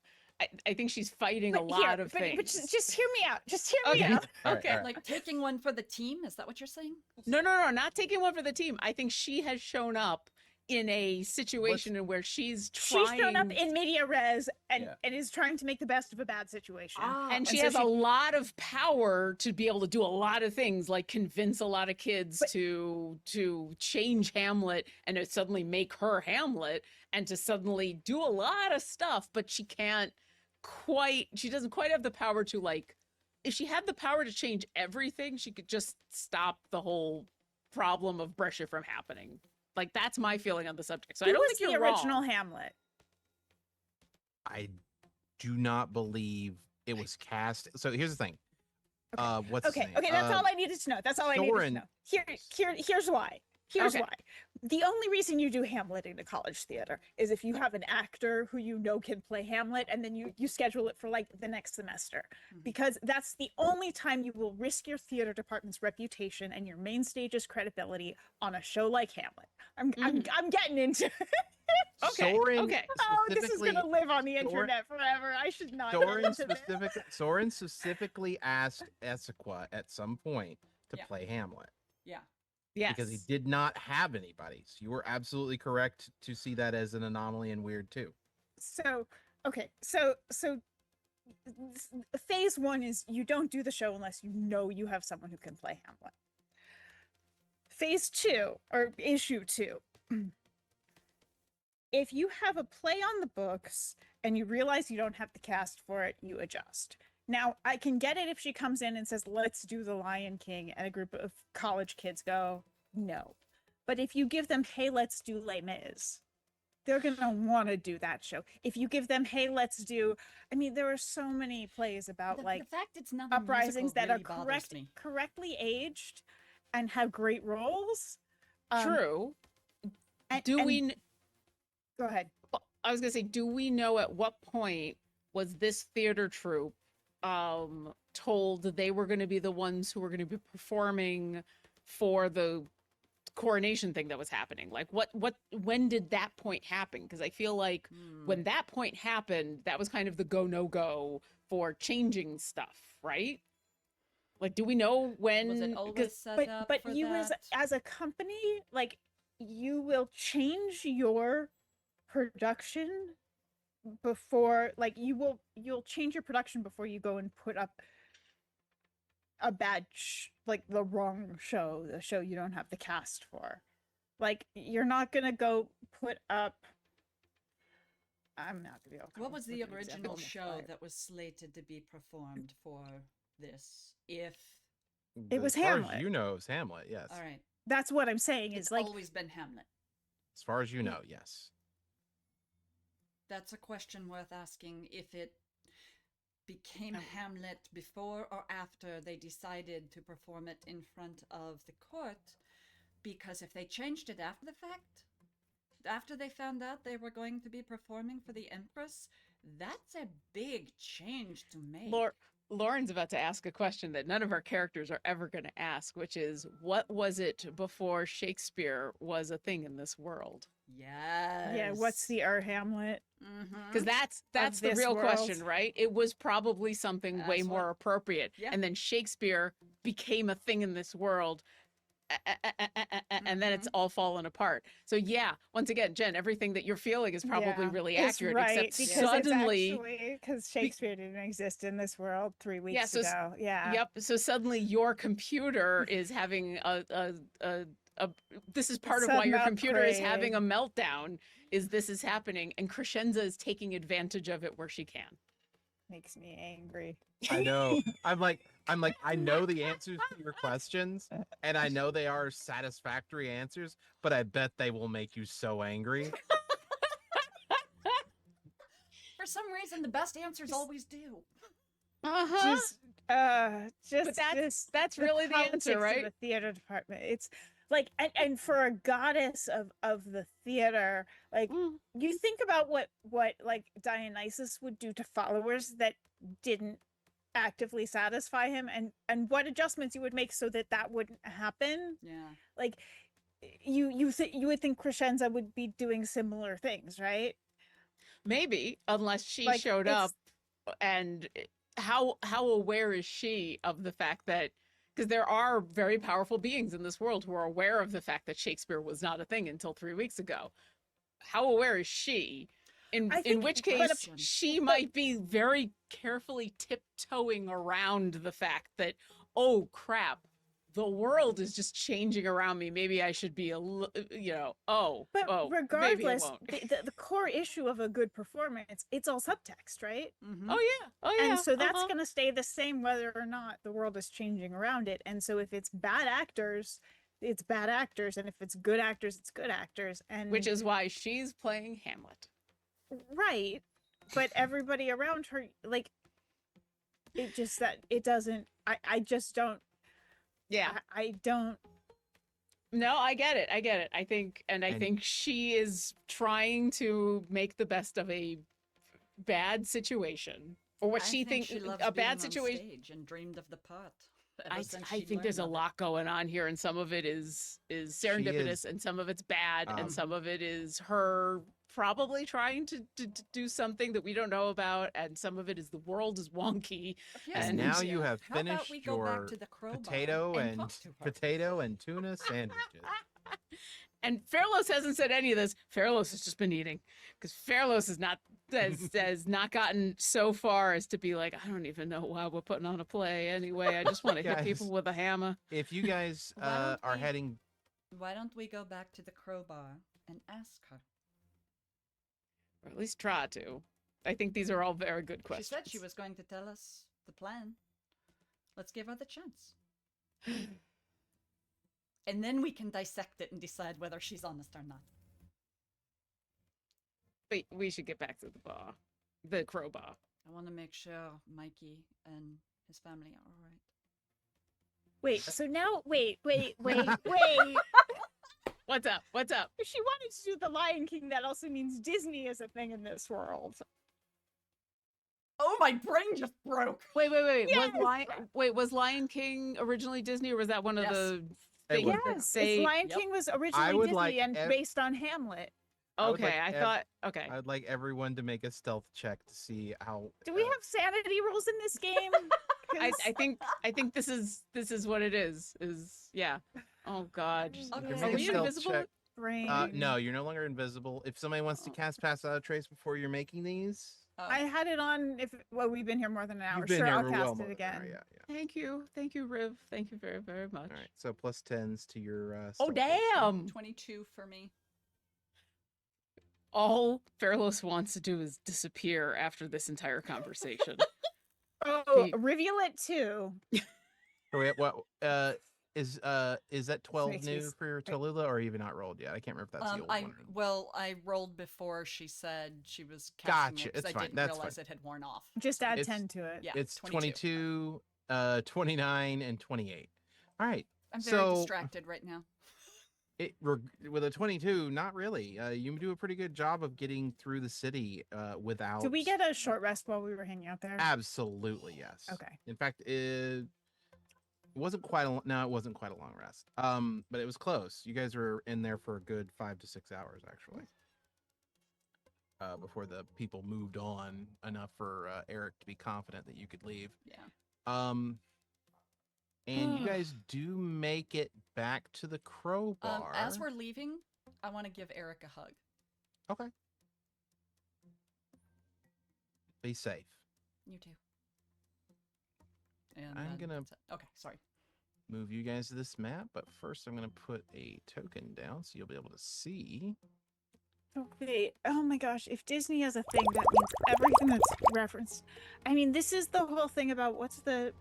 I think she's fighting a But lot here- of but things. just hear me out. Just hear me Okay. out. All right, okay. all right. Like taking one for the team? Is that what you're saying? No, not taking one for the team. I think she has shown up in a situation in where she's trying She's shown up in media res and Yeah. and is trying to make the best of a bad situation. and she so has she- a lot of power to be able to do a lot of things, like convince a lot of kids But- to change Hamlet and to suddenly make her Hamlet and to suddenly do a lot of stuff, but she doesn't quite have the power to like if she had the power to change everything, she could just stop the whole problem of Brescia from happening. Like that's my feeling on the subject. So I Who don't was think the you're original wrong. Hamlet? I do not believe it was cast. So here's the thing. What's his Okay, name? okay, that's all I needed to know. That's all I needed to Soren. know. Here's why. Here's Okay. why. The only reason you do Hamlet in a college theater is if you have an actor who you know can play Hamlet, and then you schedule it for like the next semester, Mhm. because that's the only time you will risk your theater department's reputation and your main stage's credibility on a show like Hamlet. I'm getting into. Okay. Soren Okay. Oh, this is specifically. gonna live on the Soren- internet forever. I should not get Soren into this. specifically asked Essequa at some point to Yeah. play Hamlet Yeah. Yes. because he did not have anybody. So you were absolutely correct to see that as an anomaly and weird too. So okay, so phase one is you don't do the show unless you know you have someone who can play Hamlet. Phase two, or issue two, if you have a play on the books and you realize you don't have the cast for it, you adjust. Now, I can get it if she comes in and says, let's do The Lion King, and a group of college kids go, no. But if you give them, hey, let's do Les Mis, they're going to want to do that show. If you give them, hey, let's do, I mean, there are so many plays about The like fact it's not a uprisings musical that really are bothers me. correctly aged and have great roles. True. And, Do and- we? Go ahead. I was gonna say, do we know at what point was this theater troupe told that they were going to be the ones who were going to be performing for the coronation thing that was happening? Like when did that point happen? Because I feel like when that point happened, that was kind of the go no go for changing stuff, right? Like, do we know when? Was it always set up but for you that? as a company, like, you will change your production before, like, you'll change your production before you go and put up a bad like the wrong show, the show you don't have the cast for. Like, you're not gonna go put up, I'm not gonna be able to come What up was with the an example original on the show fly. that was slated to be performed for this? If It was as far Hamlet. as you know, it was Hamlet. Yes. all right, That's what I'm saying, it's is like, always been Hamlet. As far as you know, yes. That's a question worth asking. If it became Oh. Hamlet before or after they decided to perform it in front of the court, because if they changed it after the fact, after they found out they were going to be performing for the Empress, that's a big change to make. Lauren's about to ask a question that none of our characters are ever going to ask, which is, what was it before Shakespeare was a thing in this world? Yes. yeah, what's the Hamlet? Because that's the this real world. question, right? It was probably something way That's more what- appropriate. Yeah. And then Shakespeare became a thing in this world. And then it's all fallen apart. So yeah, once again, Jen, everything that you're feeling is probably Yeah, really it's accurate, right, except because suddenly, because Shakespeare didn't exist in this world 3 weeks so ago. Yeah. yep. So suddenly your computer is having a this is part of why your Sudden computer is having a upgrade. meltdown. This is happening, and Crescenza is taking advantage of it where she can. Makes me angry. I know. I'm like, I know the answers to your questions, and I know they are satisfactory answers, but I bet they will make you so angry. For some reason, the best answers always do. Uh-huh. Just That's really the politics answer, of right? the theater department. It's like, and for a goddess of the theater, like, Mm. you think about what like Dionysus would do to followers that didn't actively satisfy him, and what adjustments you would make so that that wouldn't happen. Yeah. Like, you would think Crescenza would be doing similar things, right? Maybe, unless she Like, showed it's- up, and how aware is she of the fact that, because there are very powerful beings in this world who are aware of the fact that Shakespeare was not a thing until 3 weeks ago. How aware is she? I In think- which but- case she might be very carefully tiptoeing around the fact that, oh crap, the world is just changing around me. Maybe I should be But maybe I regardless, won't. the core issue of a good performance, it's all subtext, right? Mm-hmm. Oh yeah. And so that's uh-huh. going to stay the same whether or not the world is changing around it. And so if it's bad actors, it's bad actors, and if it's good actors, it's good actors. And Which is why she's playing Hamlet. right, but everybody around her, like, it just, that it doesn't I just don't. Yeah. I don't. No, I get it. I get it. I And- think she is trying to make the best of a bad situation, or what I she think thinks she loves a being bad on situation. stage and dreamed of the part. ever I since I she think there's a learned of it. lot going on here, and some of it is She serendipitous, is, and some of it's bad, and um, some of it is her probably trying to do something that we don't know about, and some of it is the world is wonky. Here's And an now you idea. have How about we finished go back your to the crowbar potato and and talk to her? potato and tuna sandwiches. And Fairlos hasn't said any of this. Fairlos has just been eating, because Fairlos has not gotten so far as to be like, I don't even know why we're putting on a play anyway. I just want to hit Guys. people with a hammer. If you guys Why don't are we- heading, Why don't we go back to the crowbar and ask her? Or at least try to. I think these are all very good questions. She said she was going to tell us the plan. Let's give her the chance. And then we can dissect it and decide whether she's honest or not. But we should get back to the bar, the crowbar. I want to make sure Mikey and his family are all right. Wait. So now, wait. What's up? What's up? If she wanted to do the Lion King, that also means Disney is a thing in this world. Oh, my brain just broke. Wait. Yes! Was Lion King originally Disney, or was that one of Yes. the It things was. that Yes, say? Lion Yep. King was originally would Disney like and ev- based on Hamlet. I would Okay, like I thought. Okay. I'd like everyone to make a stealth check to see how. Do we have sanity rules in this game? I 'Cause- think this is what it is. Yeah. Oh God. Okay. You can Are make a we stealth invisible? check. brain. No, you're no longer invisible. If somebody wants to cast Pass Without a Trace before you're making these, Oh, I had it on. If we've been here more than an hour. you've been Sure, here I'll for cast well it more than an hour, again. Yeah. Thank you, Riv. Thank you very, very much. All right. So plus 10s to your. Oh stealth AC. damn! 22 for me. All Fairlos wants to do is disappear after this entire conversation. Oh, He- Rivulet too. Oh, wait, what? Is that 12 makes me new s- for Tallulah, or even not rolled yet? I can't remember if that's the old one. I rolled before she said she was casting Gotcha, it because it's I fine, didn't that's realize fine. it had worn off. Just add It's- 10 to it. Yeah, It's 22. 22, 29, and 28. All right. I'm very So- distracted right now. With a 22, not really. You do a pretty good job of getting through the city without. Did we get a short rest while we were hanging out there? Absolutely, yes. Okay. In fact, it wasn't quite a no, it wasn't quite a long rest. But it was close. You guys were in there for a good 5 to 6 hours, actually. Before the people moved on enough for Eric to be confident that you could leave. Yeah. And you guys do make it back to the crowbar. As we're leaving, I want to give Eric a hug. Okay. Be safe. You too. And I'm then gonna- that's it. Okay, sorry. Move you guys to this map, but first I'm going to put a token down so you'll be able to see. Okay. Oh my gosh. If Disney has a thing, that means everything that's referenced. I mean, this is the whole thing about what's the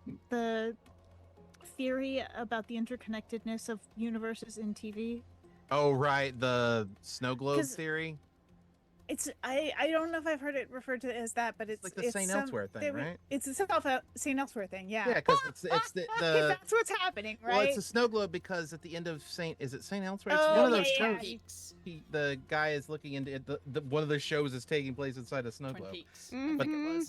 theory about the interconnectedness of universes in TV. Oh, right, the snow globe 'Cause theory. It's I don't know if I've heard it referred to as that, but it's like the St. Elsewhere thing, right? It's a St. Elsewhere thing, yeah. Yeah, because it's the That's what's happening, right? well, it's a snow globe because at the end of is it St. Elsewhere? It's Oh, one of those yeah, shows. yeah. Peaks. The guy is looking into it. The one of the shows is taking place inside a snow Twin globe. Peaks. Mhm. I think it was.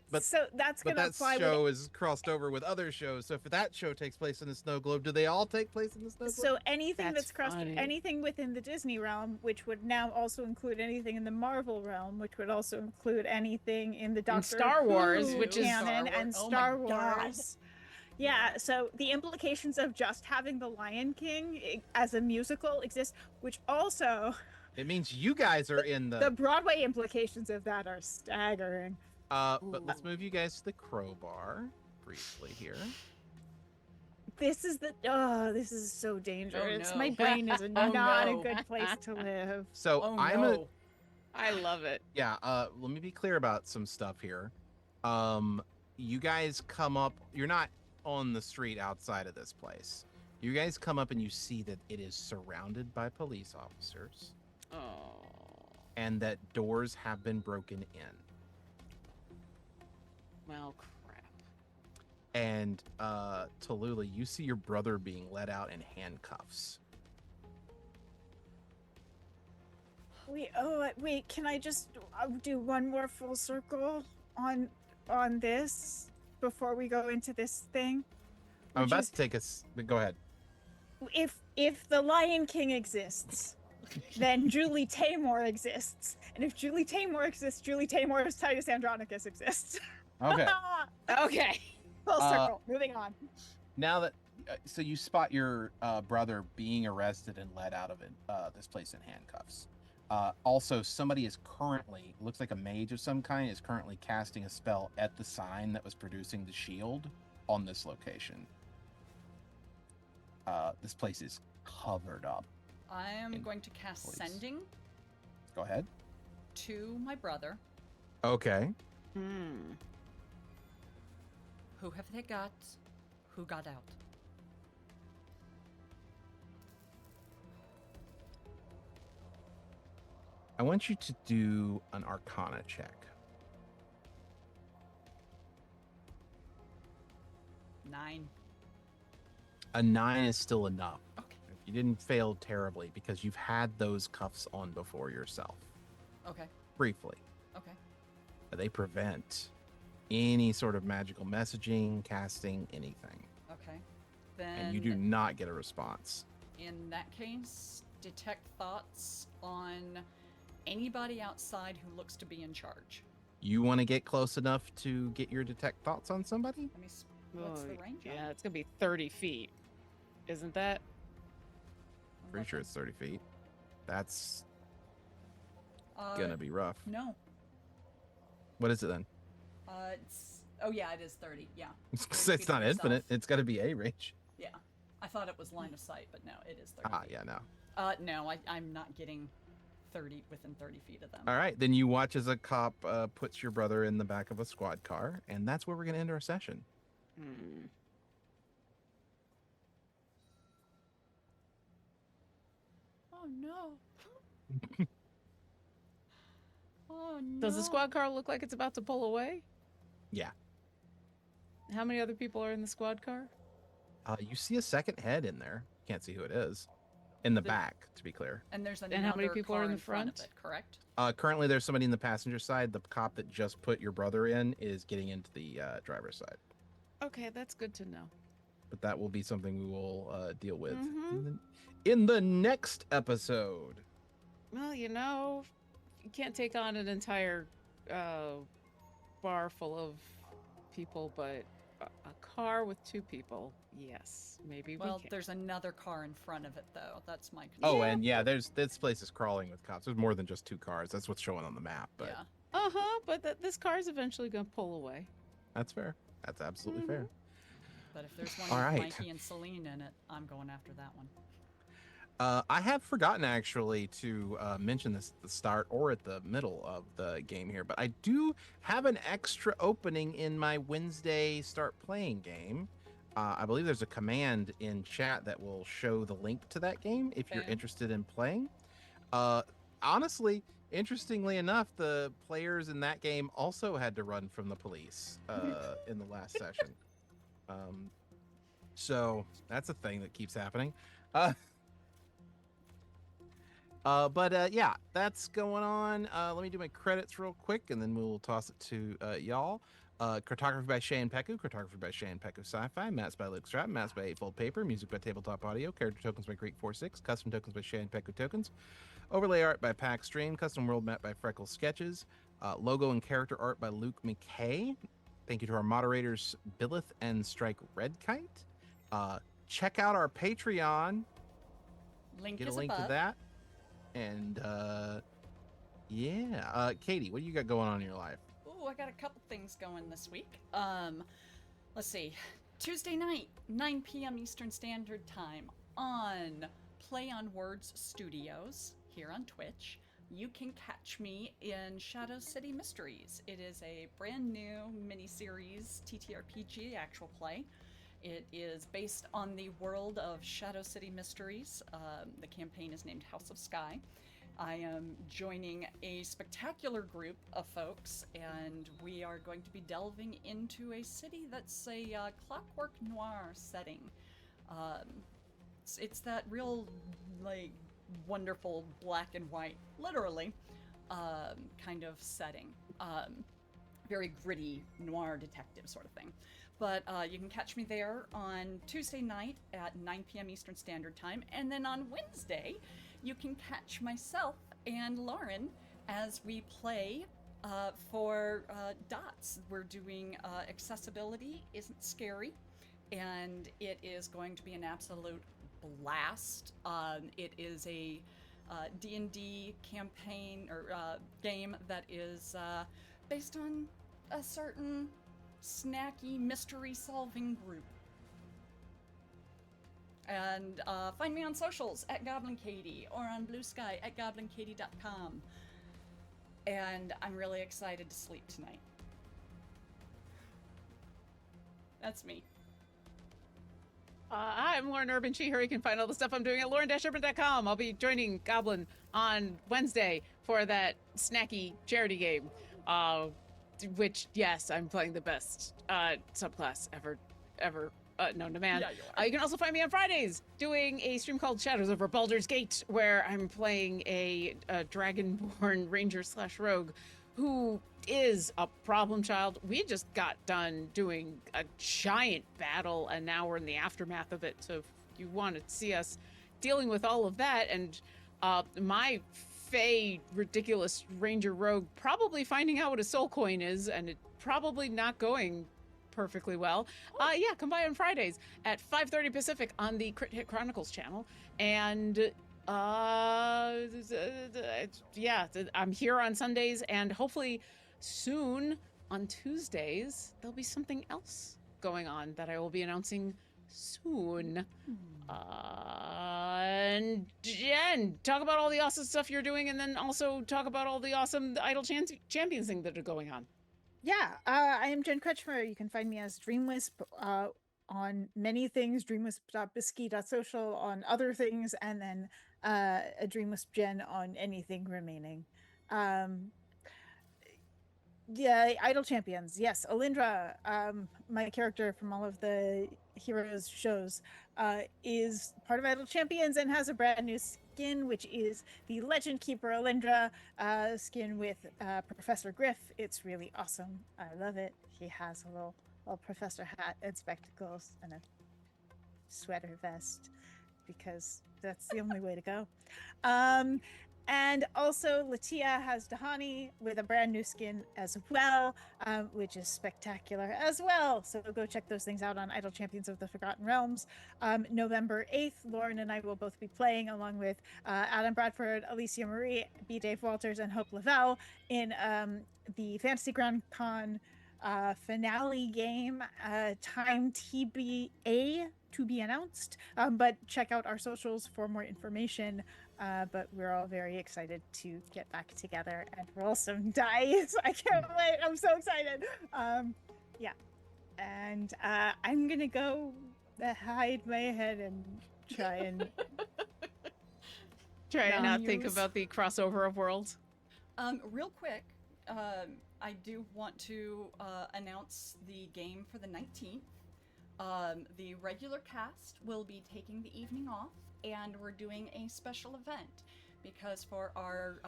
But so that's but gonna that apply show is crossed over with other shows. So if that show takes place in the snow globe, do they all take place in the snow globe? so anything That's that's crossed funny. anything within the Disney realm, which would now also include anything in the Marvel realm, which would also include anything in the Doctor Star Wars, Who which is- canon Star and Wars. Oh my Star God. Wars. Yeah, so the implications of just having the Lion King as a musical exist, which also It means you guys are in the Broadway implications of that are staggering. But let's move you guys to the crowbar briefly here. This is so dangerous. no. My brain is Oh, not no. a good place to live. So Oh I'm no. I love it. yeah. Let me be clear about some stuff here. You guys come up. You're not on the street outside of this place. You guys come up and you see that it is surrounded by police officers, Oh. and that doors have been broken in. Well, crap. And Tallulah, you see your brother being let out in handcuffs. Wait, can I just do one more full circle on this before we go into this thing? I'm Which about is, to take us. Go ahead. if the Lion King exists, then Julie Taymor exists. And if Julie Taymor exists, Julie Taymor's Titus Andronicus exists. Okay. Okay. Full circle. Moving on. Now that so you spot your brother being arrested and led out of it, this place in handcuffs. Also, somebody is currently, looks like a mage of some kind, is currently casting a spell at the sign that was producing the shield on this location. This place is covered up. I am in going to cast police. Sending Go ahead. to my brother. Okay. Who have they got? Who got out? I want you to do an Arcana check. 9. A 9 is still enough. Okay. You didn't fail terribly because you've had those cuffs on before yourself. Okay. Briefly. Okay. They prevent any sort of magical messaging, casting, anything. Okay. Then And you do not get a response. in that case, detect thoughts on anybody outside who looks to be in charge. You want to get close enough to get your detect thoughts on somebody? Let me what's the range on Yeah, it? it's gonna be 30 feet. Isn't that? Pretty sure it's 30 feet. That's Uh, gonna be rough. No. What is it then? It's yeah, it is 30. Yeah. It's 30 feet not of infinite. yourself. It's got to be a range. Yeah. I thought it was line of sight, but no, it is 30. Ah, feet. yeah, no. No, I'm not getting 30 within 30 feet of them. All right, then you watch as a cop puts your brother in the back of a squad car, and that's where we're gonna end our session. Oh no. Oh no. Does the squad car look like it's about to pull away? Yeah. How many other people are in the squad car? You see a second head in there. Can't see who it is. In the The- back, to be clear. And there's another And how many people car are in the front of front? it, correct? Currently, there's somebody in the passenger side. The cop that just put your brother in is getting into the driver's side. Okay, that's good to know. But that will be something we will deal with Mhm. in the next episode. Well, you can't take on an entire bar full of people, but a car with 2 people, yes, maybe Well, we can. there's another car in front of it, though. That's my concern. Oh, and yeah, this place is crawling with cops. There's more than just 2 cars. That's what's showing on the map. But Yeah. But this car's eventually gonna pull away. that's fair. That's absolutely fair. But if there's one All with right. Mikey and Celine in it, I'm going after that one. I have forgotten actually to mention this at the start or at the middle of the game here, but I do have an extra opening in my Wednesday start playing game. I believe there's a command in chat that will show the link to that game if you're Okay. interested in playing. Honestly, interestingly enough, the players in that game also had to run from the police in the last session. So that's a thing that keeps happening. But yeah, that's going on. Let me do my credits real quick, and then we'll toss it to y'all. Cartography by Shay and Peku, cartography by Shay and Peku Sci-Fi, maps by Luke Strap, maps by Eightfold Paper, music by Tabletop Audio, character tokens by Greek46, custom tokens by Shay and Peku Tokens, overlay art by Pack Stream, custom world map by Freckle Sketches, logo and character art by Luke McCay. Thank you to our moderators, Billith and Strike Redkite. Check out our Patreon. Link Get a is link above. to that. And yeah, Katie, what do you got going on in your life? Ooh, I got a couple things going this week. Let's see. Tuesday night, 9 p.m. Eastern Standard Time on Play on Words Studios here on Twitch. You can catch me in Shadow City Mysteries. It is a brand new miniseries TTRPG actual play. It is based on the world of Shadow City Mysteries. The campaign is named House of Sky. I am joining a spectacular group of folks, and we are going to be delving into a city that's a clockwork noir setting. Um, it's that real, like, wonderful black and white, literally, kind of setting. Very gritty noir detective sort of thing. But you can catch me there on Tuesday night at 9 p.m. Eastern Standard Time. And then on Wednesday, you can catch myself and Lauren as we play for DOTS. We're doing Accessibility Isn't Scary, and it is going to be an absolute blast. It is a D&D campaign or game that is based on a certain snacky mystery solving group. And find me on socials at Goblin Katie or on Blue Sky at goblinkatie.com. And I'm really excited to sleep tonight. That's me. I'm Lauren Urban Sheeher. You can find all the stuff I'm doing at lauren-urban.com. I'll be joining Goblin on Wednesday for that snacky charity game. Which, yes, I'm playing the best subclass ever known to man. Yeah, you are. You can also find me on Fridays doing a stream called Shadows Over Baldur's Gate, where I'm playing a Dragonborn Ranger / Rogue who is a problem child. We just got done doing a giant battle, and now we're in the aftermath of it. So if you want to see us dealing with all of that, and my Fey ridiculous Ranger Rogue probably finding out what a soul coin is, and it probably not going perfectly well. Yeah, come by on Fridays at 5:30 Pacific on the Crit Hit Chronicles channel. And yeah, I'm here on Sundays, and hopefully soon on Tuesdays there'll be something else going on that I will be announcing soon. And Jen, talk about all the awesome stuff you're doing, and then also talk about all the awesome Idle Champions thing that are going on. Yeah, I am Jen Kretschmer. You can find me as Dreamwisp on many things, dreamwisp.bisky.social on other things, and then a Dreamwisp Jen on anything remaining. Yeah, Idle Champions. Yes, Alindra, my character from all of the Heroes shows, is part of Idle Champions and has a brand new skin, which is the Legend Keeper Alindra skin with Professor Griff. It's really awesome. I love it. He has a little professor hat and spectacles and a sweater vest, because that's the only way to go. And also Latia has Dahani with a brand new skin as well, which is spectacular as well. So go check those things out on Idle Champions of the Forgotten Realms. November 8th, Lauren and I will both be playing along with Adam Bradford, Alicia Marie, B. Dave Walters, and Hope Lavelle in the Fantasy Ground Con finale game, time TBA to be announced. But check out our socials for more information. But we're all very excited to get back together and roll some dice. I can't wait. I'm so excited. Yeah. And I'm going to go hide my head and try and... Try and not think about the crossover of worlds. Real quick, I do want to announce the game for the 19th. The regular cast will be taking the evening off, and we're doing a special event because for our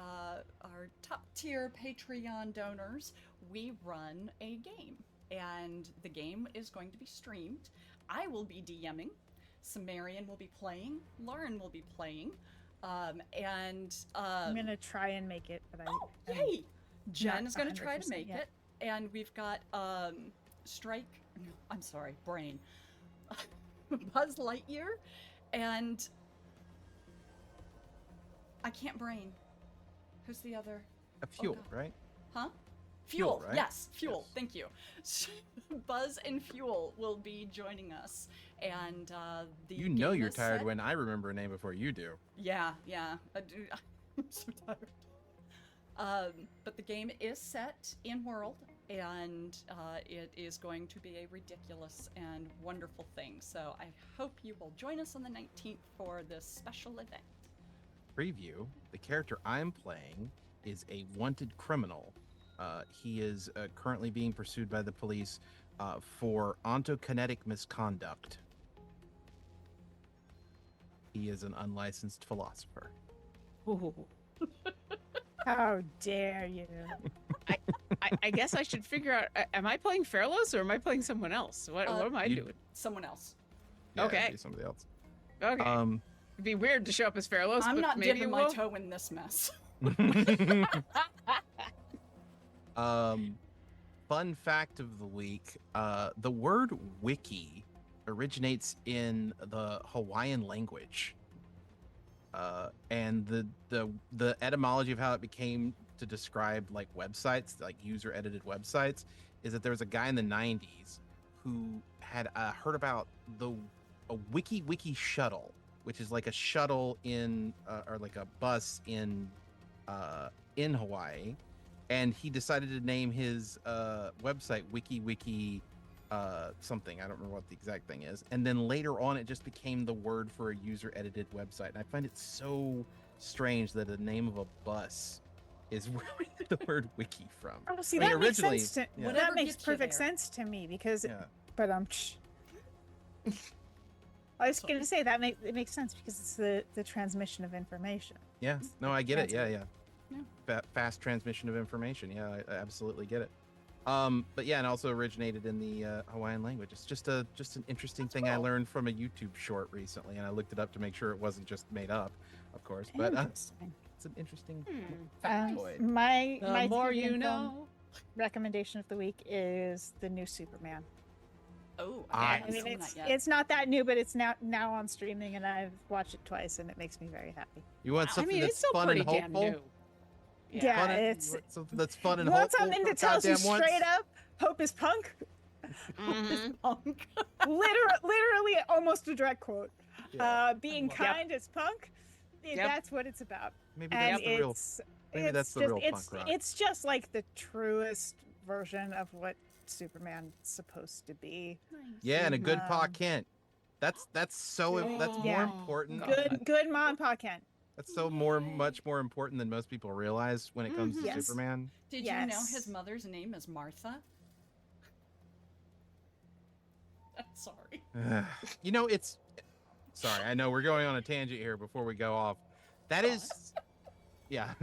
top tier Patreon donors, we run a game, and the game is going to be streamed. I will be DMing, Sumerian will be playing, Lauren will be playing, and I'm gonna try and make it, but yay! Jen is gonna 100% try to make yet. it, and we've got Brain, Buzz Lightyear, and I can't brain. Who's the other? A fuel, God. right? Huh? Fuel, Fuel, right? yes, Fuel. Yes. Thank you. Buzz and Fuel will be joining us, and the You know game you're is tired set- when I remember a name before you do. Yeah. I'm so tired. But the game is set in world, and it is going to be a ridiculous and wonderful thing. So I hope you will join us on the 19th for this special event. preview, the character I'm playing is a wanted criminal. He is currently being pursued by the police for ontokinetic misconduct. He is an unlicensed philosopher. Ooh. How dare you? I guess I should figure out, am I playing Fairlos or am I playing someone else? What am I you- doing? Someone else. Yeah, it'd Okay. be somebody else. Okay. It'd be weird to show up as Fairlos, I'm but not maybe dipping it my will. toe in this mess. Fun fact of the week: the word "wiki" originates in the Hawaiian language, and the etymology of how it became to describe like websites, like user-edited websites, is that there was a guy in the '90s who had heard about a wiki shuttle, which is like a shuttle in or like a bus in Hawaii, and he decided to name his website wiki something. I don't remember what the exact thing is. And then later on, it just became the word for a user-edited website. And I find it so strange that the name of a bus is where we get the word wiki from. Oh, see, I mean, that makes originally- sense to yeah. that Whatever makes gets you perfect there. sense to me because Yeah. but I was gonna say that it makes sense because it's the transmission of information. Yeah. No, I get it. Yeah, Transfer. yeah. Fast transmission of information. Yeah, I absolutely get it. But yeah, and also originated in the Hawaiian language. It's just an interesting thing I cool. learned from a YouTube short recently, and I looked it up to make sure it wasn't just made up, of course. But Interesting. it's an interesting Um, factoid. my The my more TV you and film know. recommendation of the week is the new Superman. Oh, I I I haven't mean, seen that yet. it's not that new, but it's now on streaming, and I've watched it twice, and it makes me very happy. You want I something mean, that's it's still fun pretty and damn hopeful? new. Yeah, Fun and- it's- you want something that's fun and You want hopeful. something for that tells you goddamn once? straight up, hope is punk. Mhm. Punk. Literally, almost a direct quote. Yeah. Being Yep. kind is punk. Yep. That's what it's about. Maybe And that's the real. it's maybe it's that's the just real it's punk rock. it's just like the truest version of what Superman's supposed to be. Yeah, and a good Pa Um, Kent. That's that's more Yeah. important. Good mom, Pa Kent. That's much more important than most people realize when it comes to Yes. Superman. Did you know Yes. his mother's name is Martha? Sorry. You know, it's sorry. I know we're going on a tangent here before we go off. That is, yeah.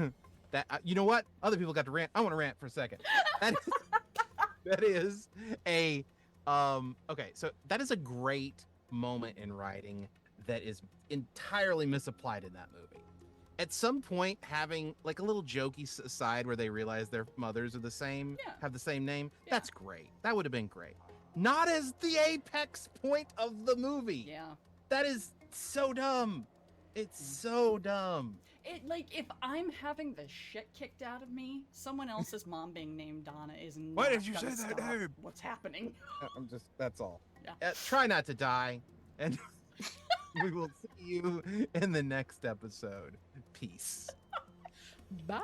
That you know what? Other people got to rant. I want to rant for a second. That is, that is a okay. So that is a great moment in writing that is entirely misapplied in that movie. At some point, having like a little jokey side where they realize their mothers are the same, Yeah. have the same name. Yeah. That's great. That would have been great. Not as the apex point of the movie. Yeah. That is so dumb. It's so dumb. It like if I'm having the shit kicked out of me, someone else's mom being named Donna is not Why did you gonna say that stop name? What's happening? That's all. Yeah. Try not to die. And we will see you in the next episode. Peace. Bye.